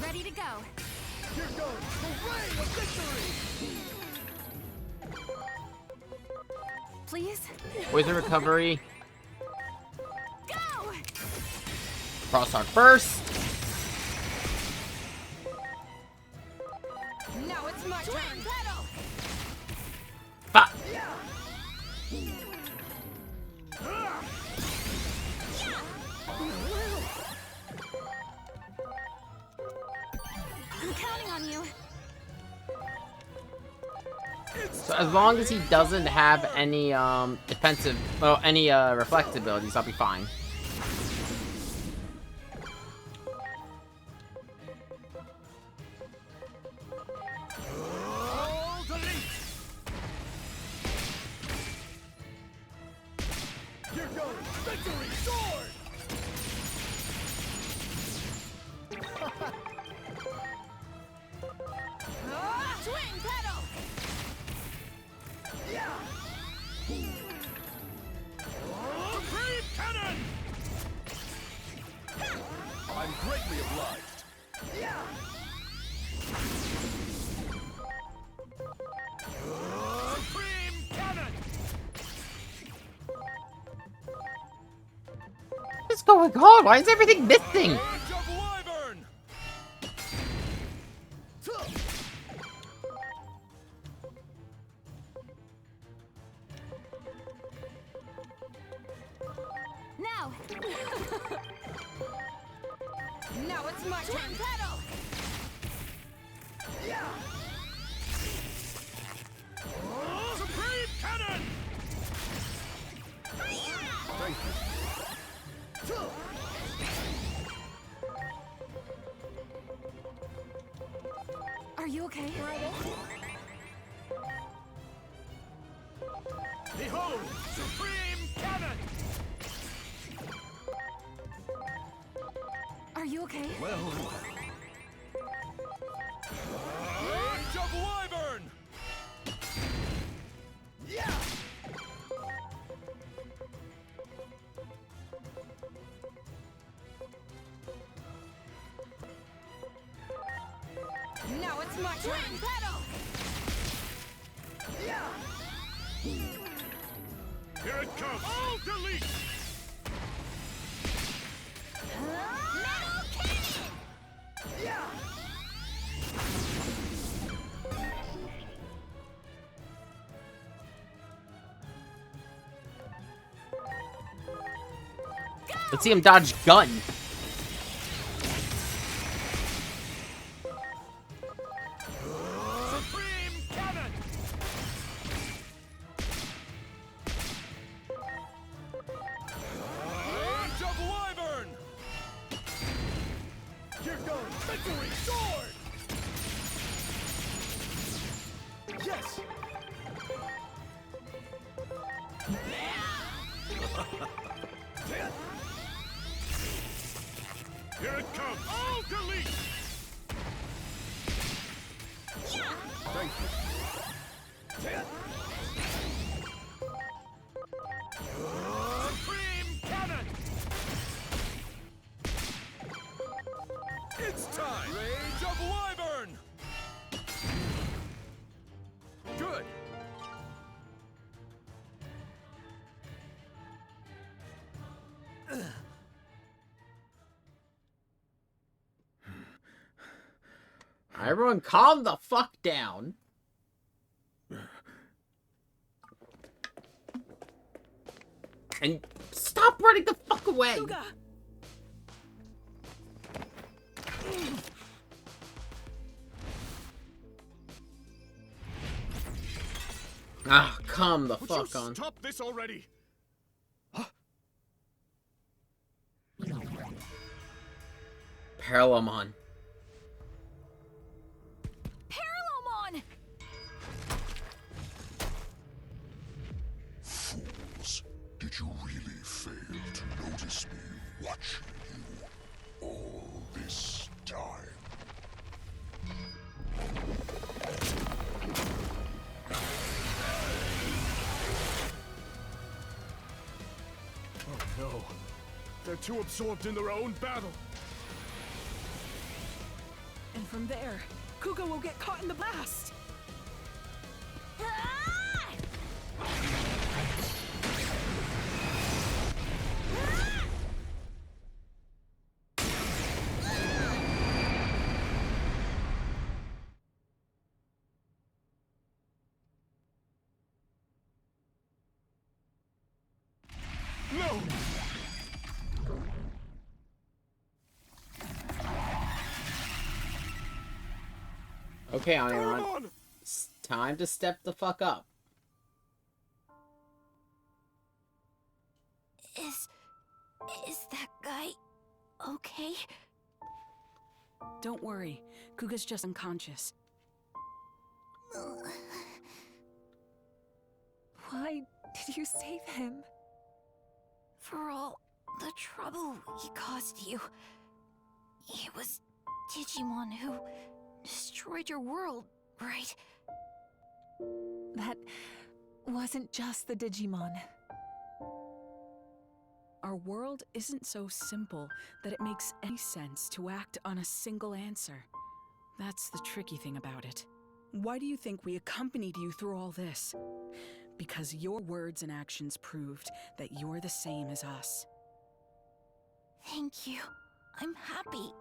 Ready to go. Here goes the way of victory! Please? With the recovery. Go! Crosstalk first. Now it's my turn. Pedal. Fuck. I'm counting on you. So as long as he doesn't have any defensive, well, any reflective abilities, I'll be fine. Here goes victory sword! Twin pedal. Yeah! Supreme cannon. I'm greatly obliged. Yeah! Supreme cannon. is going on? Why is everything missing? Now! Now it's my turn! Battle! Yeah! Supreme Cannon! Thank you. Are you okay? Behold, Supreme Cannon! Are you okay? Well, Rage of Wyvern! Yeah! Now it's my turn! Battle! Yeah! Here it comes! All delete! Metal Cannon! Yeah! Let's see him dodge gun. Supreme Cannon! Rage of Wyvern! Here goes Victory Sword! Yes! Here it comes! All delete! thank you. Supreme Cannon! It's time! Rage of Wyvern! Good! Everyone calm the fuck down. And stop running the fuck away. Kuga! Ah, calm the Would fuck you on. stop this already? Parallelmon. Parallelmon! Fools, did you really fail to notice me watching you all this time? Oh no. They're too absorbed in their own battle. And from there, Kuga will get caught in the blast! No! Okay, Iron. Paramon! It's time to step the fuck up. Is that guy okay? Don't worry, Kuga's just unconscious. Why did you save him? For all the trouble he caused you. It was Digimon who destroyed your world, right? That wasn't just the Digimon. Our world isn't so simple that it makes any sense to act on a single answer. That's the tricky thing about it. Why do you think we accompanied you through all this? Because your words and actions proved that you're the same as us. Thank you. I'm happy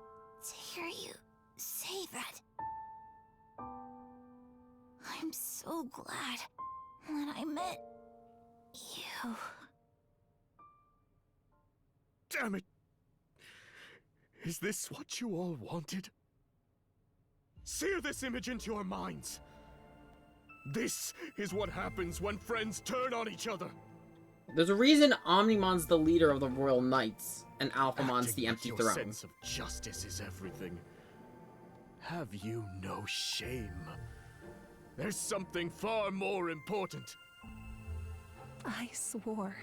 to hear you say that. I'm so glad that I met you. Damn it! Is this what you all wanted? Sear this image into your minds. This is what happens when friends turn on each other. There's a reason Omnimon's the leader of the Royal Knights, and Alphamon's the empty Your throne. sense of justice is everything. Have you no shame? There's something far more important. I swore.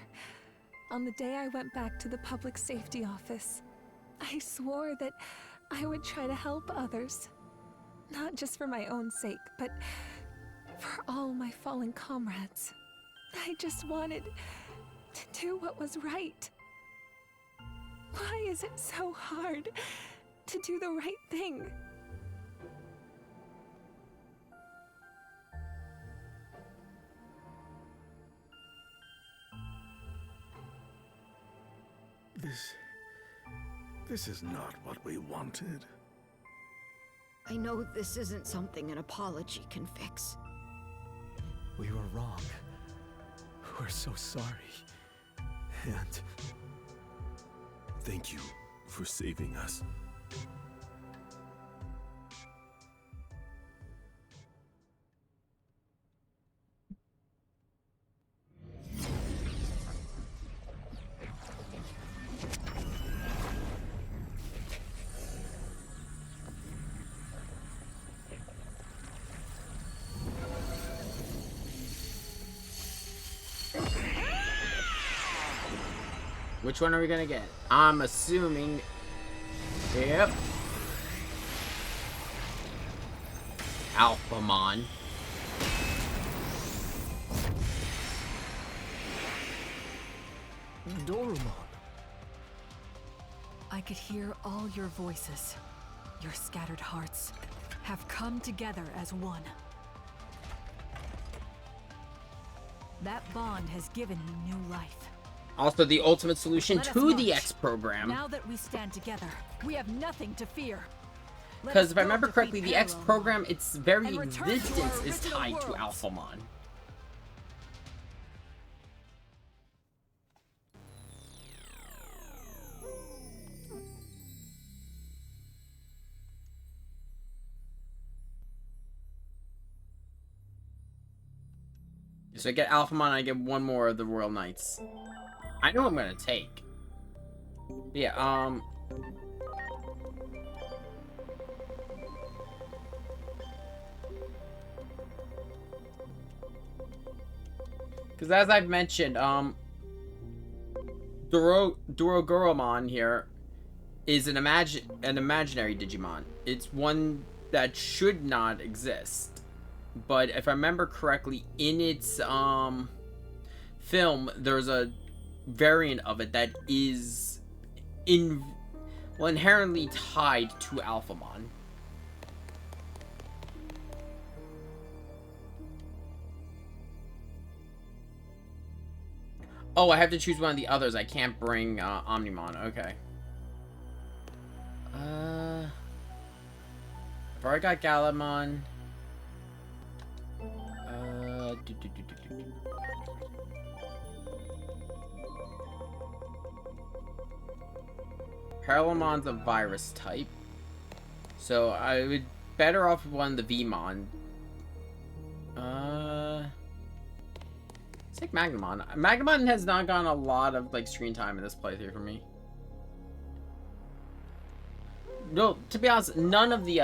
On the day I went back to the public safety office, I swore that I would try to help others. Not just for my own sake, but for all my fallen comrades. I just wanted to do what was right. Why is it so hard to do the right thing? This is not what we wanted. I know this isn't something an apology can fix. We were wrong. We're so sorry. And thank you for saving us. Which one are we gonna get? I'm assuming... Yep. Alphamon. Dorumon. I could hear all your voices. Your scattered hearts have come together as one. That bond has given you new life. Also, the ultimate solution Let us to the march. X program. Now that we stand together, we have nothing to fear. Let Because us if I go remember defeat correctly, the X Parallel program, its very and return to our existence is original tied to worlds. Alphamon. So I get Alphamon, I get one more of the Royal Knights. I know I'm gonna take. Yeah, because as I've mentioned, Durogoromon here is an imaginary Digimon. It's one that should not exist. But if I remember correctly, in its film, there's a variant of it that is inherently tied to Alphamon. Oh, I have to choose one of the others. I can't bring Omnimon. Okay. I've already got Galamon. Paralamon's a virus type, so I would better off with one of the Vmon. Let's take Magnamon. Magnamon has not gotten a lot of like screen time in this playthrough for me. No, to be honest, none of the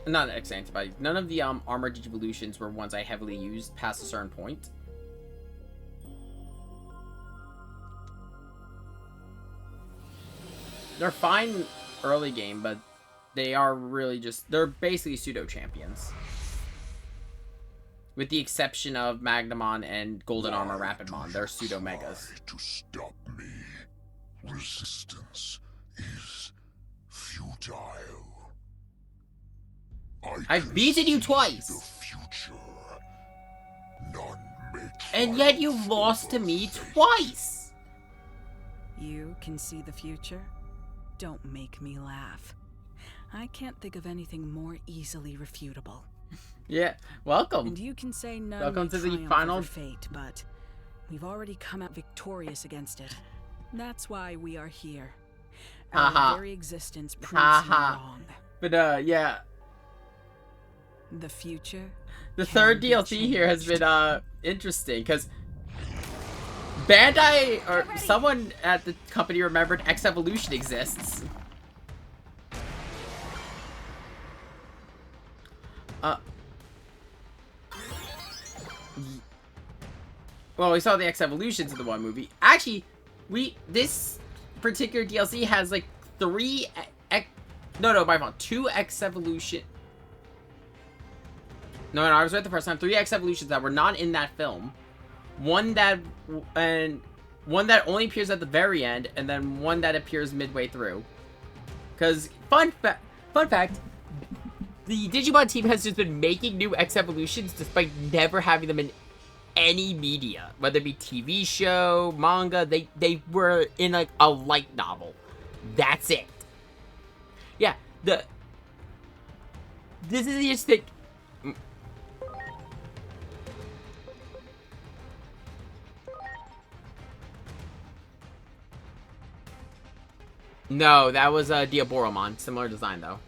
none of the armored evolutions were ones I heavily used past a certain point. They're fine early game, but they are really just, they're basically pseudo champions. With the exception of Magnamon and Golden Armor Rapidmon, they're pseudo megas. To stop me, resistance is futile. I've beaten you twice! The future. None may And yet you've lost to me twice! You can see the future? Don't make me laugh. I can't think of anything more easily refutable. Yeah, welcome. And you can say none Welcome may to the triumph final over fate, but we've already come out victorious against it. That's why we are here. Our very existence proves you wrong. But yeah. The future. The third DLC here has been interesting because Bandai or someone at the company remembered X Evolution exists. Well, we saw the X Evolutions in the one movie. Actually, this particular DLC has like 2 X Evolution. No, I was right the first time. 3 X Evolutions that were not in that film. One that only appears at the very end, and then one that appears midway through. Because fun fact, the Digimon team has just been making new X Evolutions despite never having them in any media, whether it be TV show, manga. They were in like a light novel. That's it. Yeah, this is just thing. No, that was Diaboromon. Similar design, though.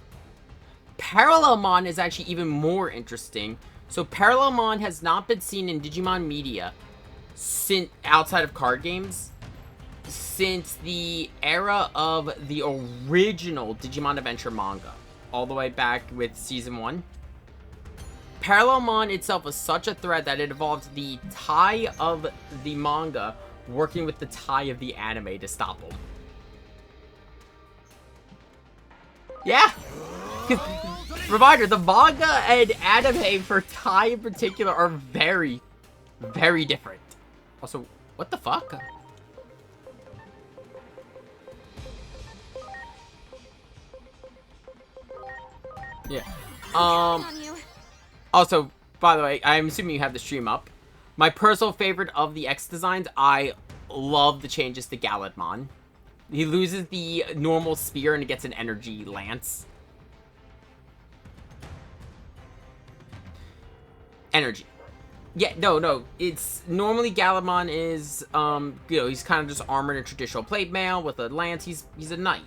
Parallelmon is actually even more interesting. So Parallelmon has not been seen in Digimon media since outside of card games since the era of the original Digimon Adventure manga, all the way back with Season 1. Parallelmon itself was such a threat that it involved the tie of the manga working with the tie of the anime to stop them. Yeah! Reminder, the manga and anime for Tai in particular are very, very different. Also, what the fuck? Yeah. Also, by the way, I'm assuming you have the stream up. My personal favorite of the X designs, I love the changes to Galadmon. He loses the normal spear and he gets an energy lance. Energy. Yeah, no. It's normally Galadmon is, he's kind of just armored in traditional plate mail with a lance. He's a knight.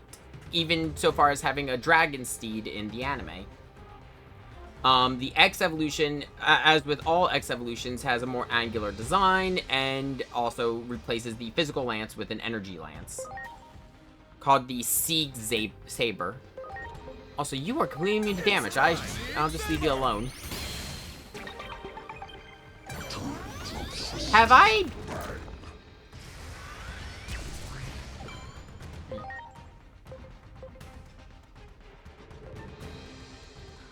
Even so far as having a dragon steed in the anime. The X Evolution, as with all X Evolutions, has a more angular design and also replaces the physical lance with an energy lance. Called the Sieg Saber. Also, you are completely immune to damage. I'll just leave you alone. Have I...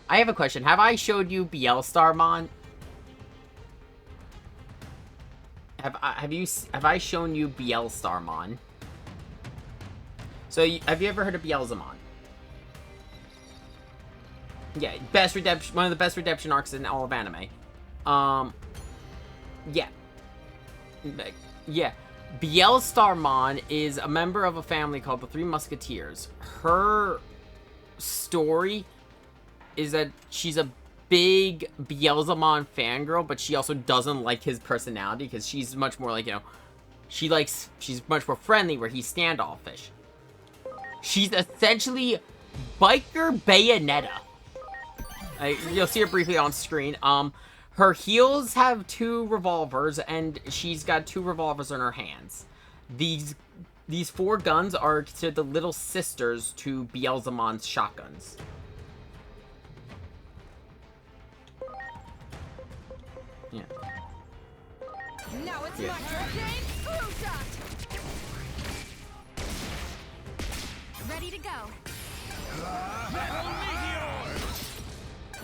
I have a question. Have I showed you Bielstarmon? Have I shown you Bielstarmon? So, have you ever heard of Beelzemon? Yeah, best redemption, one of the best redemption arcs in all of anime. Yeah. Yeah. Bielstarmon is a member of a family called the Three Musketeers. Her story is that she's a big Beelzemon fangirl, but she also doesn't like his personality because she's much more like, she's much more friendly where he's standoffish. She's essentially Biker Bayonetta. You'll see her briefly on screen. Her heels have 2 revolvers, and she's got 2 revolvers in her hands. These 4 guns are considered the little sisters to Beelzemon's shotguns. Yeah. Now it's my turn. Screw shot. Ready to go.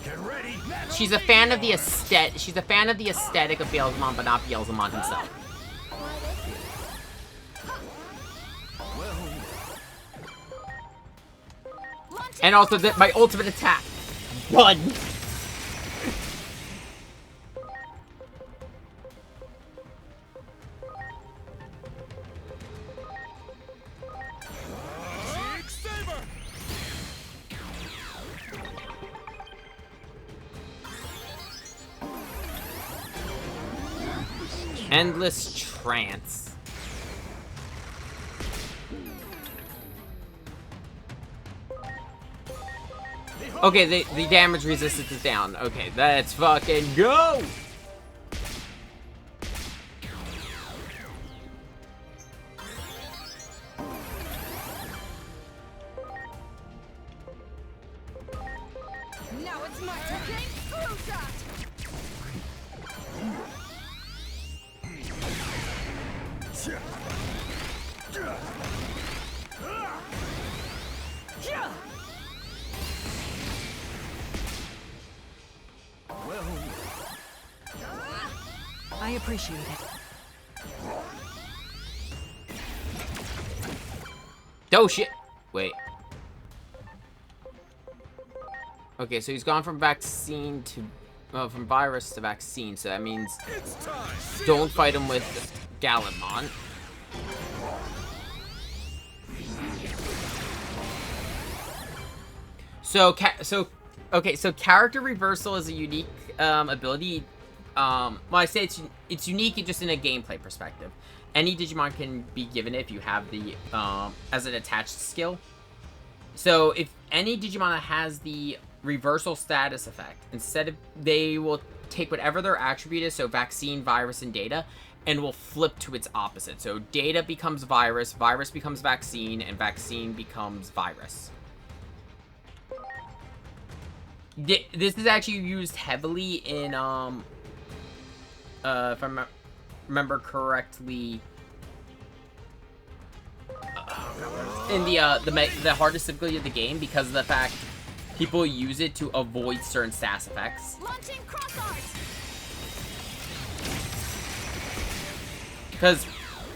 Get ready. She's a fan of the aesthetic. She's a fan of the aesthetic of Beelzemon, but not Beelzemon himself. And also my ultimate attack. Run. Endless Trance. Okay, the damage resistance is down. Okay, let's fucking go! Now it's my turn. Screw shot. I appreciate it. Oh shit! Wait. Okay, so he's gone from vaccine to, from virus to vaccine, so that means don't fight him with Gallimon. So character reversal is a unique ability. Well, I say it's unique just in a gameplay perspective. Any Digimon can be given it if you have the as an attached skill. So if any Digimon has the reversal status effect, instead of, they will take whatever their attribute is, so vaccine, virus, and data, and will flip to its opposite. So data becomes virus, virus becomes vaccine, and vaccine becomes virus. This is actually used heavily in if I remember correctly, in the hardest difficulty of the game, because of the fact people use it to avoid certain status effects. Launching cross arts. Because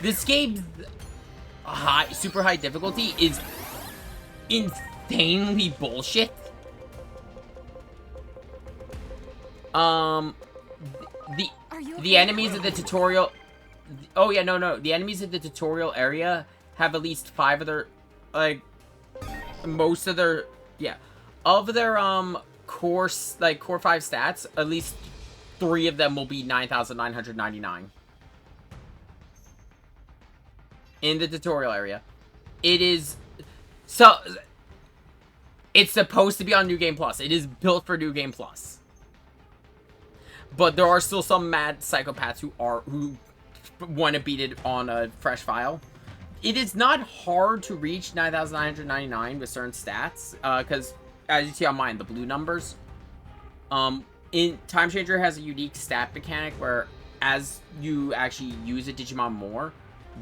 this game's super high difficulty is insanely bullshit. The enemies of the tutorial. Oh yeah, no. The enemies of the tutorial area have at least 5 of their, like, most of their, yeah, of their core 5 stats. At least 3 of them will be 9,999 in the tutorial area. It is so. It's supposed to be on New Game Plus. It is built for New Game Plus. But there are still some mad psychopaths who want to beat it on a fresh file. It is not hard to reach 9,999 with certain stats, because as you see on mine, the blue numbers. In Time Changer has a unique stat mechanic where as you actually use a Digimon more,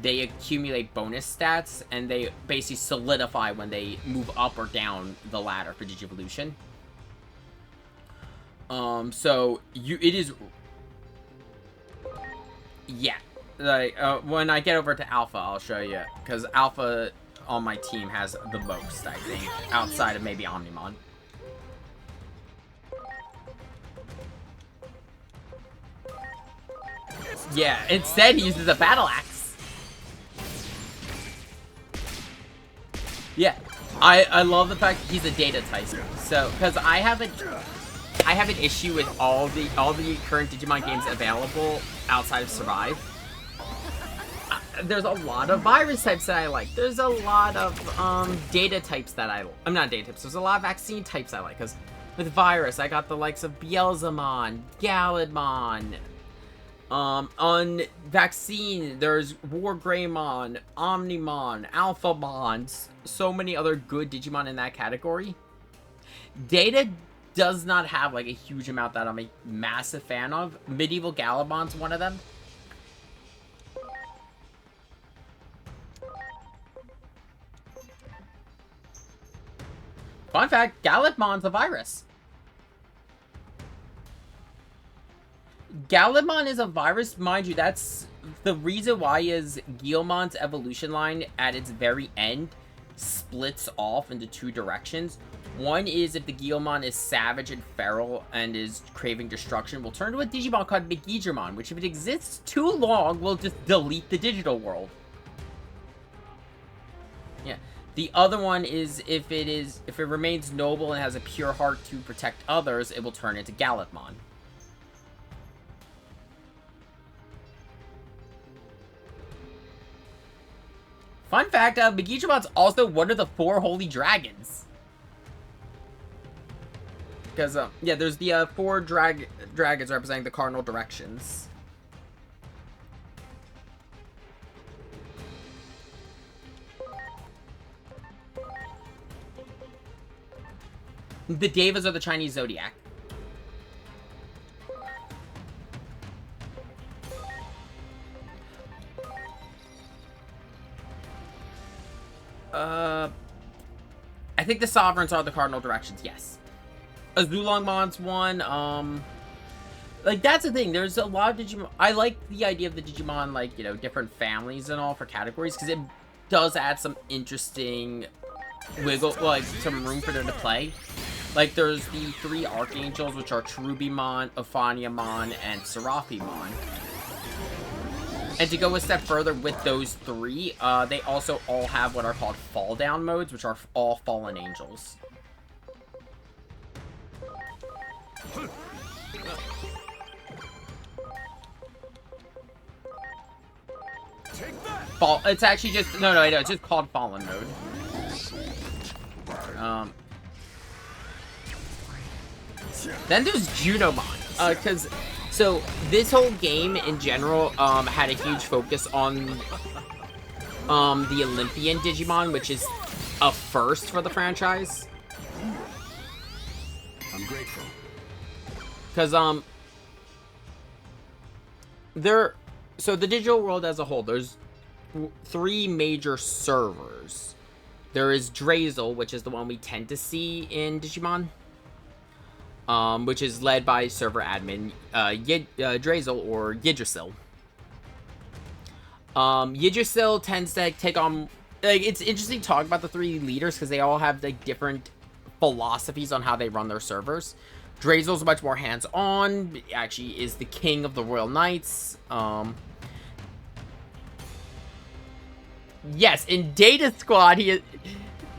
they accumulate bonus stats and they basically solidify when they move up or down the ladder for Digivolution. So it is, yeah, like, when I get over to Alpha, I'll show you, because Alpha on my team has the most, I think, outside of maybe Omnimon. Yeah, instead he uses a battle axe. Yeah, I love the fact that he's a data type. So, because I have an issue with all the current Digimon games available outside of Survive. There's a lot of virus types that I like. There's a lot of data types that I'm not data types. There's a lot of vaccine types I like. Because with virus, I got the likes of Beelzemon, Gallimon. On vaccine, there's Wargreymon, Omnimon, Alphamon, so many other good Digimon in that category. Data does not have like a huge amount that I'm a massive fan of. Medieval Gallimon's one of them. Fun fact, Gallimon's a virus. Gallimon is a virus, mind you. That's the reason why is Guilmon's evolution line at its very end splits off into 2 directions. One is if the Guilmon is savage and feral and is craving destruction, will turn to a Digimon called Megidramon, which if it exists too long, will just delete the digital world. Yeah. The other one is if it remains noble and has a pure heart to protect others, it will turn into Gallimon. Fun fact, Magichamon's also one of the 4 holy dragons. Because, yeah, there's the 4 dragons representing the cardinal directions. The Devas are the Chinese zodiac. I think the sovereigns are the cardinal directions, yes. Azulongmon's one, like, that's the thing, there's a lot of Digimon. I like the idea of the Digimon, like, you know, different families and all for categories, because it does add some interesting wiggle, like, some room for them to play. Like, there's the 3 Archangels, which are Cherubimon, Ophaniamon, and Seraphimon. And to go a step further with those 3, they also all have what are called fall down modes, which are all fallen angels. It's actually just no, it's just called fallen mode. Then there's Junomon, because so this whole game in general had a huge focus on the Olympian Digimon, which is a first for the franchise. I'm grateful. Because so the digital world as a whole, there's 3 major servers. There is Drazel, which is the one we tend to see in Digimon, which is led by server admin Drazel or Yggdrasil. Yggdrasil tends to take on, like, it's interesting to talk about the 3 leaders because they all have like different philosophies on how they run their servers. Drazel's much more hands-on, actually is the king of the Royal Knights. Yes, in Data Squad,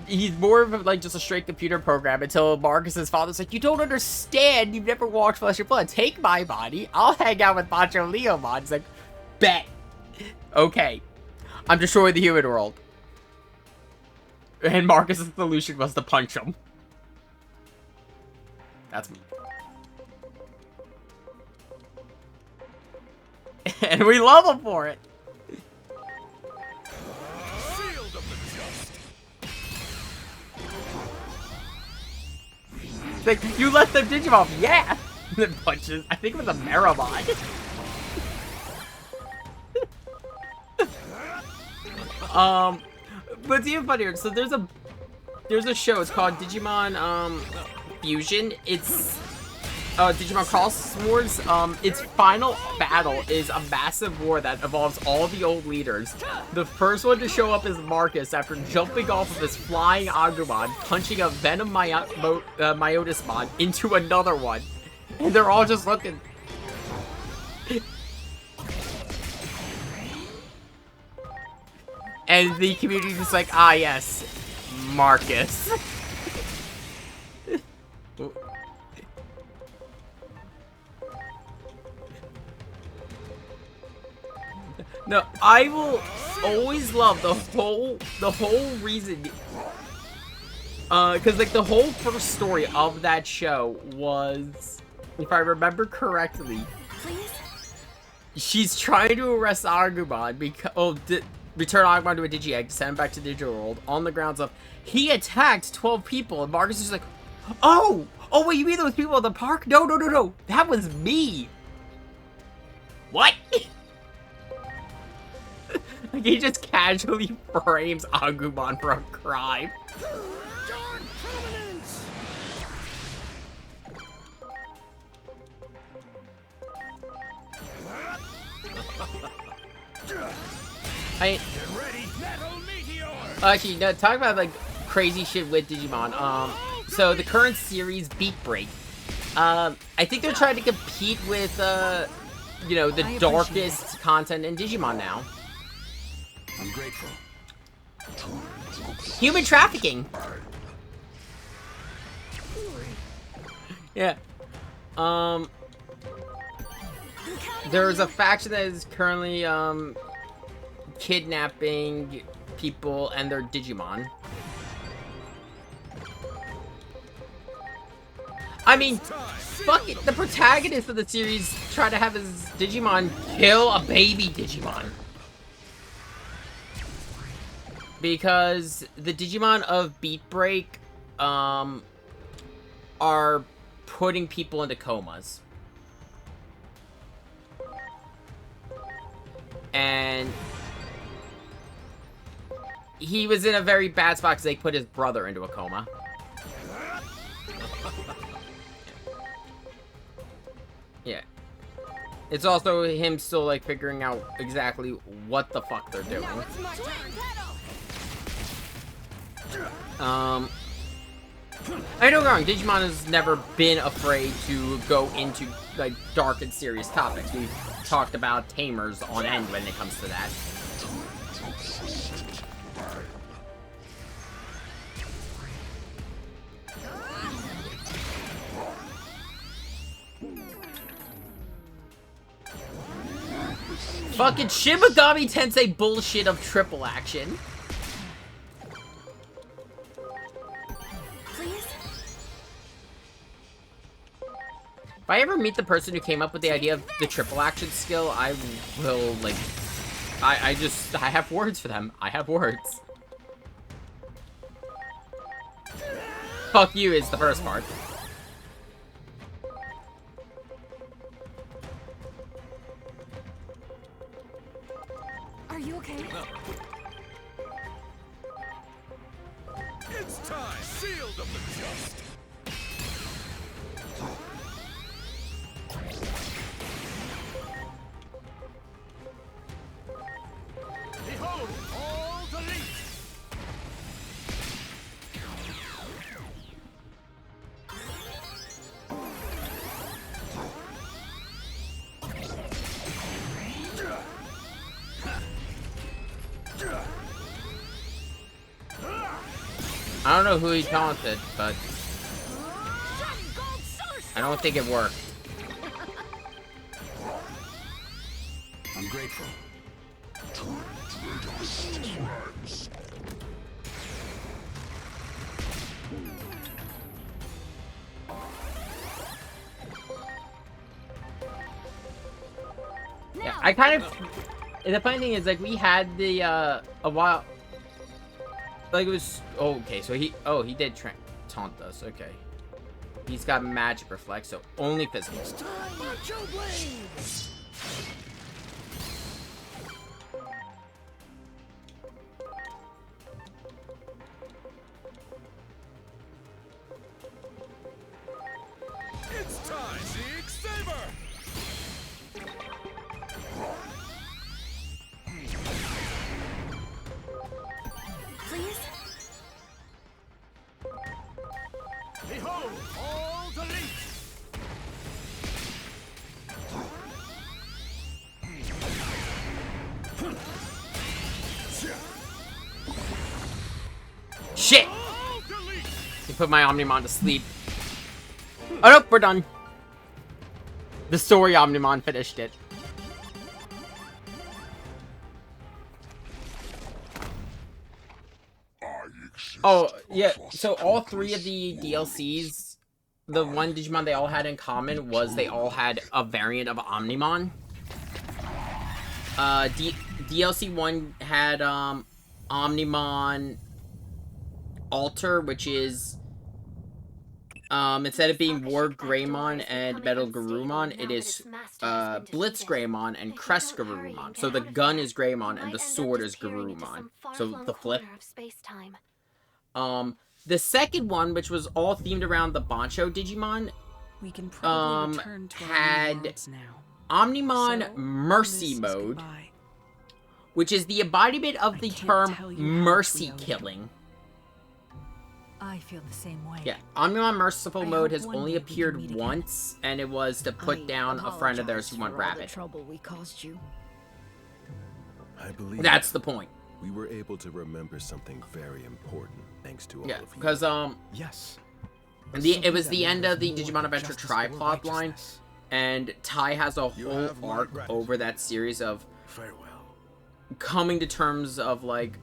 he's more of like just a straight computer program until Marcus's father's like, you don't understand, you've never walked flesh and blood, take my body, I'll hang out with Macho Leomon. He's like, bet. Okay, I'm destroying the human world. And Marcus's solution was to punch him. That's me. And we love him for it. Like, you let them Digimon, yeah! Then punches, I think it was a Meramon. But it's even funnier, so there's a show, it's called Digimon, Fusion. It's, Digimon Cross Wars. Its final battle is a massive war that involves all the old leaders. The first one to show up is Marcus after jumping off of his flying Agumon, punching a Venom Myotismon into another one. And they're all just looking. And the community is like, ah yes, Marcus. No, I will always love the whole reason, cause like the whole first story of that show was, if I remember correctly, she's trying to arrest Agumon because, return Agumon to a Digi-Egg, send him back to the digital world on the grounds of, he attacked 12 people, and Marcus is like, oh wait, you mean those people in the park? No, that was me. What? Like, he just casually frames Agumon for a crime. Darn prominence! Actually, no, talk about like crazy shit with Digimon. So the current series, Beat Break. I think they're trying to compete with, you know, the darkest content in Digimon now. I'm grateful. Human trafficking. Yeah. There's a faction that is currently kidnapping people and their Digimon. I mean, fuck it, the protagonist of the series tried to have his Digimon kill a baby Digimon. Because the Digimon of Beat Break, are putting people into comas. And he was in a very bad spot because they put his brother into a coma. Yeah. It's also him still, like, figuring out exactly what the fuck they're doing. I don't get me wrong, Digimon has never been afraid to go into, like, dark and serious topics. We've talked about Tamers on end when it comes to that. Fucking Shibagami Tensei bullshit of triple action. Please? If I ever meet the person who came up with the idea of the triple action skill, I will, like... I have words for them. I have words. Fuck you is the first part. Are you okay? No. It's time! Shield of the just! Behold, all delete! I don't know who he taunted, but I don't think it worked. I'm grateful. Yeah, I kind of... The funny thing is, like, we had the, a while... Like, it was... Oh, okay, so he... Oh, he did taunt us, okay. He's got magic reflect, so only physical. It's time, Macho Blade! It's time! Zeke Saber! Please? Behold, all delete! Shit! All delete! He put my Omnimon to sleep. Oh, nope, we're done. The story Omnimon finished it. Oh, yeah, so all three of the DLCs, the one Digimon they all had in common was they all had a variant of Omnimon. DLC 1 had, Omnimon Alter, which is, instead of being War Greymon and Metal Garurumon, it is, Blitz Greymon and Crest Garurumon. So the gun is Greymon and the sword is Garurumon. So the flip. The second one, which was all themed around the Bancho Digimon, We can probably return to our had worlds now. Omnimon So, Mercy this is Mode, goodbye. which is the embodiment of the can't term tell you how mercy much we owe you. killing. I feel the same way. Yeah, Omnimon Merciful I Mode hope has one only day we can appeared meet again. once, and it was to put down a friend of theirs who went apologize for all the rabbit. trouble we caused you. I believe That's the point. we were able to remember something very important thanks to all Yeah, of you. because, Yes. it was the end of the Digimon Adventure Tripod line, and Tai has a You whole have my arc gratitude. over that series of Farewell. coming to terms of, like,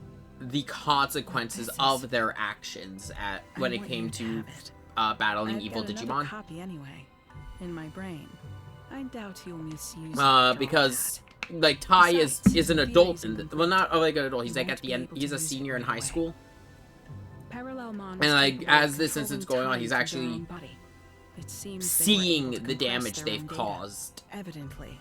the consequences of their actions when it came to battling evil Digimon. Copy anyway, in my brain. I doubt you'll misuse because like Tai is an adult well, not like an adult. He's like at the end. He's a senior in high school. And like as this incident's going on, he's actually seeing the damage they've caused. Evidently,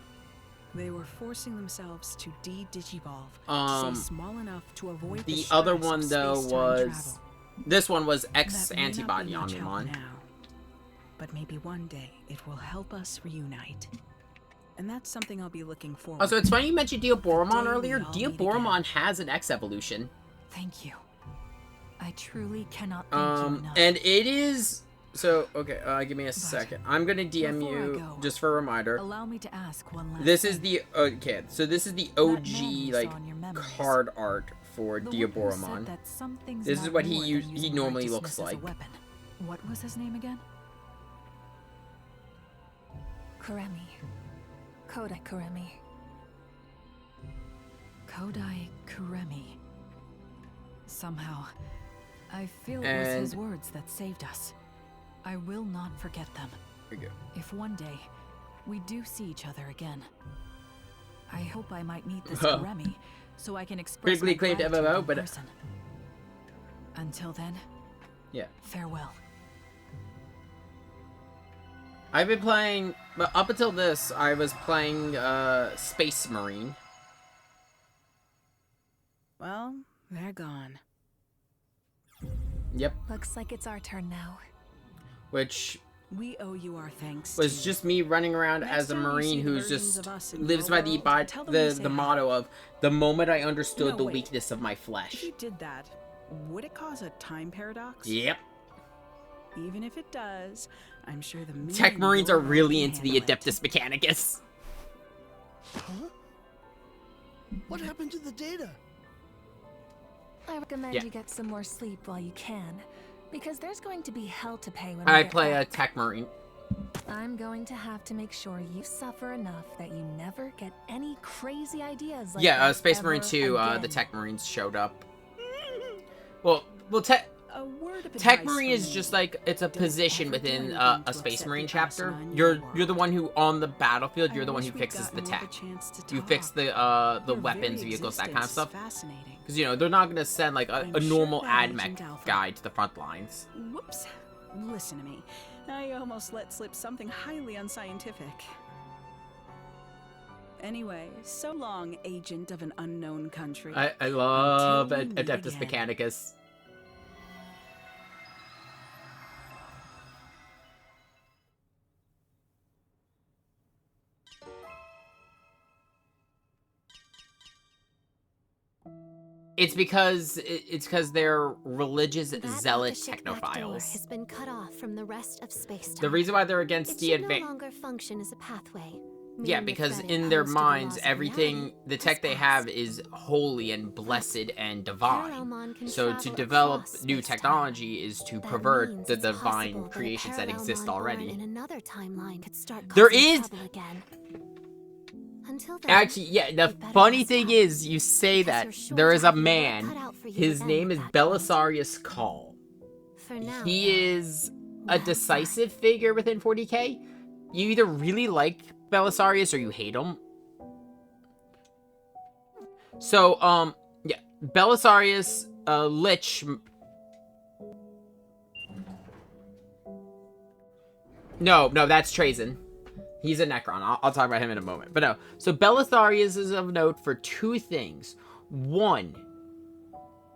they were forcing themselves to de-digivolve to stay small enough to avoid the other one though was this one was X Antibody Omnimon. But maybe one day it will help us reunite. And that's something I'll be looking forward to. Also, it's funny you mentioned Diaboromon earlier. Diaboromon has an X evolution. Thank you. I truly cannot thank you enough. And it is... So, okay, give me a second. I'm gonna DM you, just for a reminder. Allow me to ask one last This is the... Okay, so this is the OG, like, card art for Diaboromon. This is what he normally looks like. What was his name again? Kuremi. Kodai Kuremi. Kodai Kuremi. Somehow, I feel it was his words that saved us. I will not forget them. Here we go. If one day we do see each other again, I hope I might meet this Kuremi so I can express my gratitude in person. Until then, yeah. Farewell. I've been playing, but up until this, I was playing Space Marine. Well, they're gone. Yep. Looks like it's our turn now. Which we owe you our thanks. Was just me running around as a Marine who's just lives by the motto of the moment I understood the weakness of my flesh. If you did that, would it cause a time paradox? Yep. Even if it does, I'm sure the Tech Marines are really into the Adeptus Mechanicus. Huh? What happened to the data? I recommend you get some more sleep while you can, because there's going to be hell to pay when I play a Tech Marine. I'm going to have to make sure you suffer enough that you never get any crazy ideas like Space Marine 2, the Tech Marines showed up. Well, Tech Marine is just like, it's a position within a Space Marine chapter. You're the one who, on the battlefield, you're the one who fixes the tech. You fix the weapons, vehicles, that kind of stuff. Because, you know, they're not going to send, like, a normal AdMech guy to the front lines. Whoops. Listen to me. I almost let slip something highly unscientific. Anyway, so long, agent of an unknown country. I love Adeptus Mechanicus. It's because they're religious zealot technophiles. Has been cut off from the rest of space-time. The reason why they're against the no longer function as a pathway. Yeah, because in their minds, everything, the tech they have is holy and blessed and divine. So to develop new technology is to pervert the divine creations that exist already. In another timeline could start there is again. Actually, yeah, the funny thing is, you say that, there is a man, his name is Belisarius Call. He is a decisive figure within 40k. You either really like Belisarius or you hate him. So, yeah, Belisarius, Lich... No, that's Trazen. He's a Necron. I'll talk about him in a moment. But no. So Belisarius is of note for two things. One,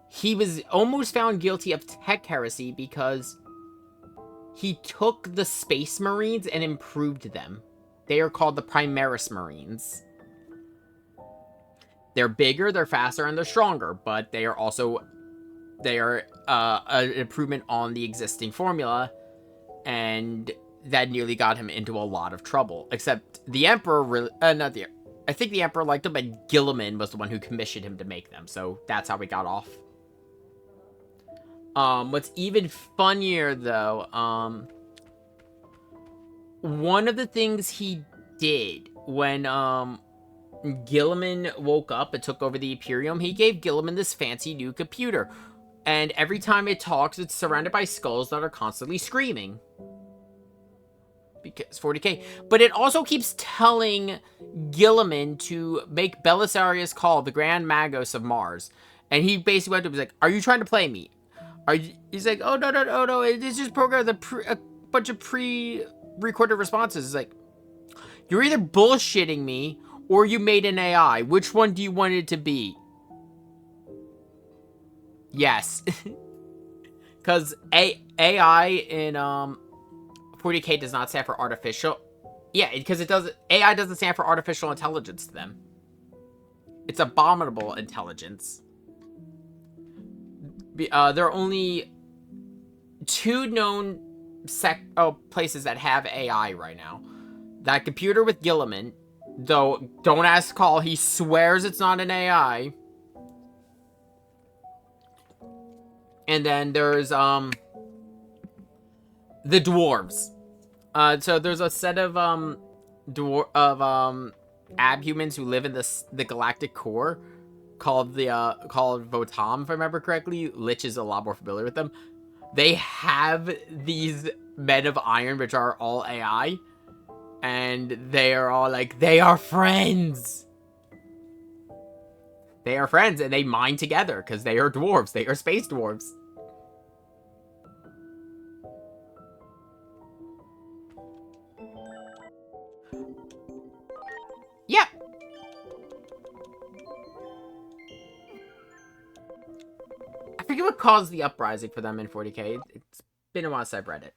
he was almost found guilty of tech heresy because he took the Space Marines and improved them. They are called the Primaris Marines. They're bigger, they're faster, and they're stronger, but they are also... They are an improvement on the existing formula, and... that nearly got him into a lot of trouble. Except the Emperor really... I think the Emperor liked him, but Gilliman was the one who commissioned him to make them. So that's how we got off. What's even funnier, though... one of the things he did when... Gilliman woke up and took over the Imperium, he gave Gilliman this fancy new computer. And every time it talks, it's surrounded by skulls that are constantly screaming. Because 40k. But it also keeps telling Gilliman to make Belisarius call the Grand Magos of Mars. And he basically went to him, he's like, are you trying to play me? He's like, oh, no, it's just programmed a bunch of pre-recorded responses. It's like, you're either bullshitting me or you made an AI. Which one do you want it to be? Yes. Because AI in 40k does not stand for artificial. Yeah, because it doesn't. AI doesn't stand for artificial intelligence to them. It's abominable intelligence. There are only 2 known places that have AI right now. That computer with Gilliman, though, don't ask Call. He swears it's not an AI. And then there's the dwarves. So there's a set of abhumans who live in the galactic core called Votam, if I remember correctly. Lich is a lot more familiar with them. They have these men of iron, which are all AI, and they are all like, they are friends. They are friends, and they mine together because they are dwarves. They are space dwarves. Yep. I forget what caused the uprising for them in 40k. It's been a while since I've read it.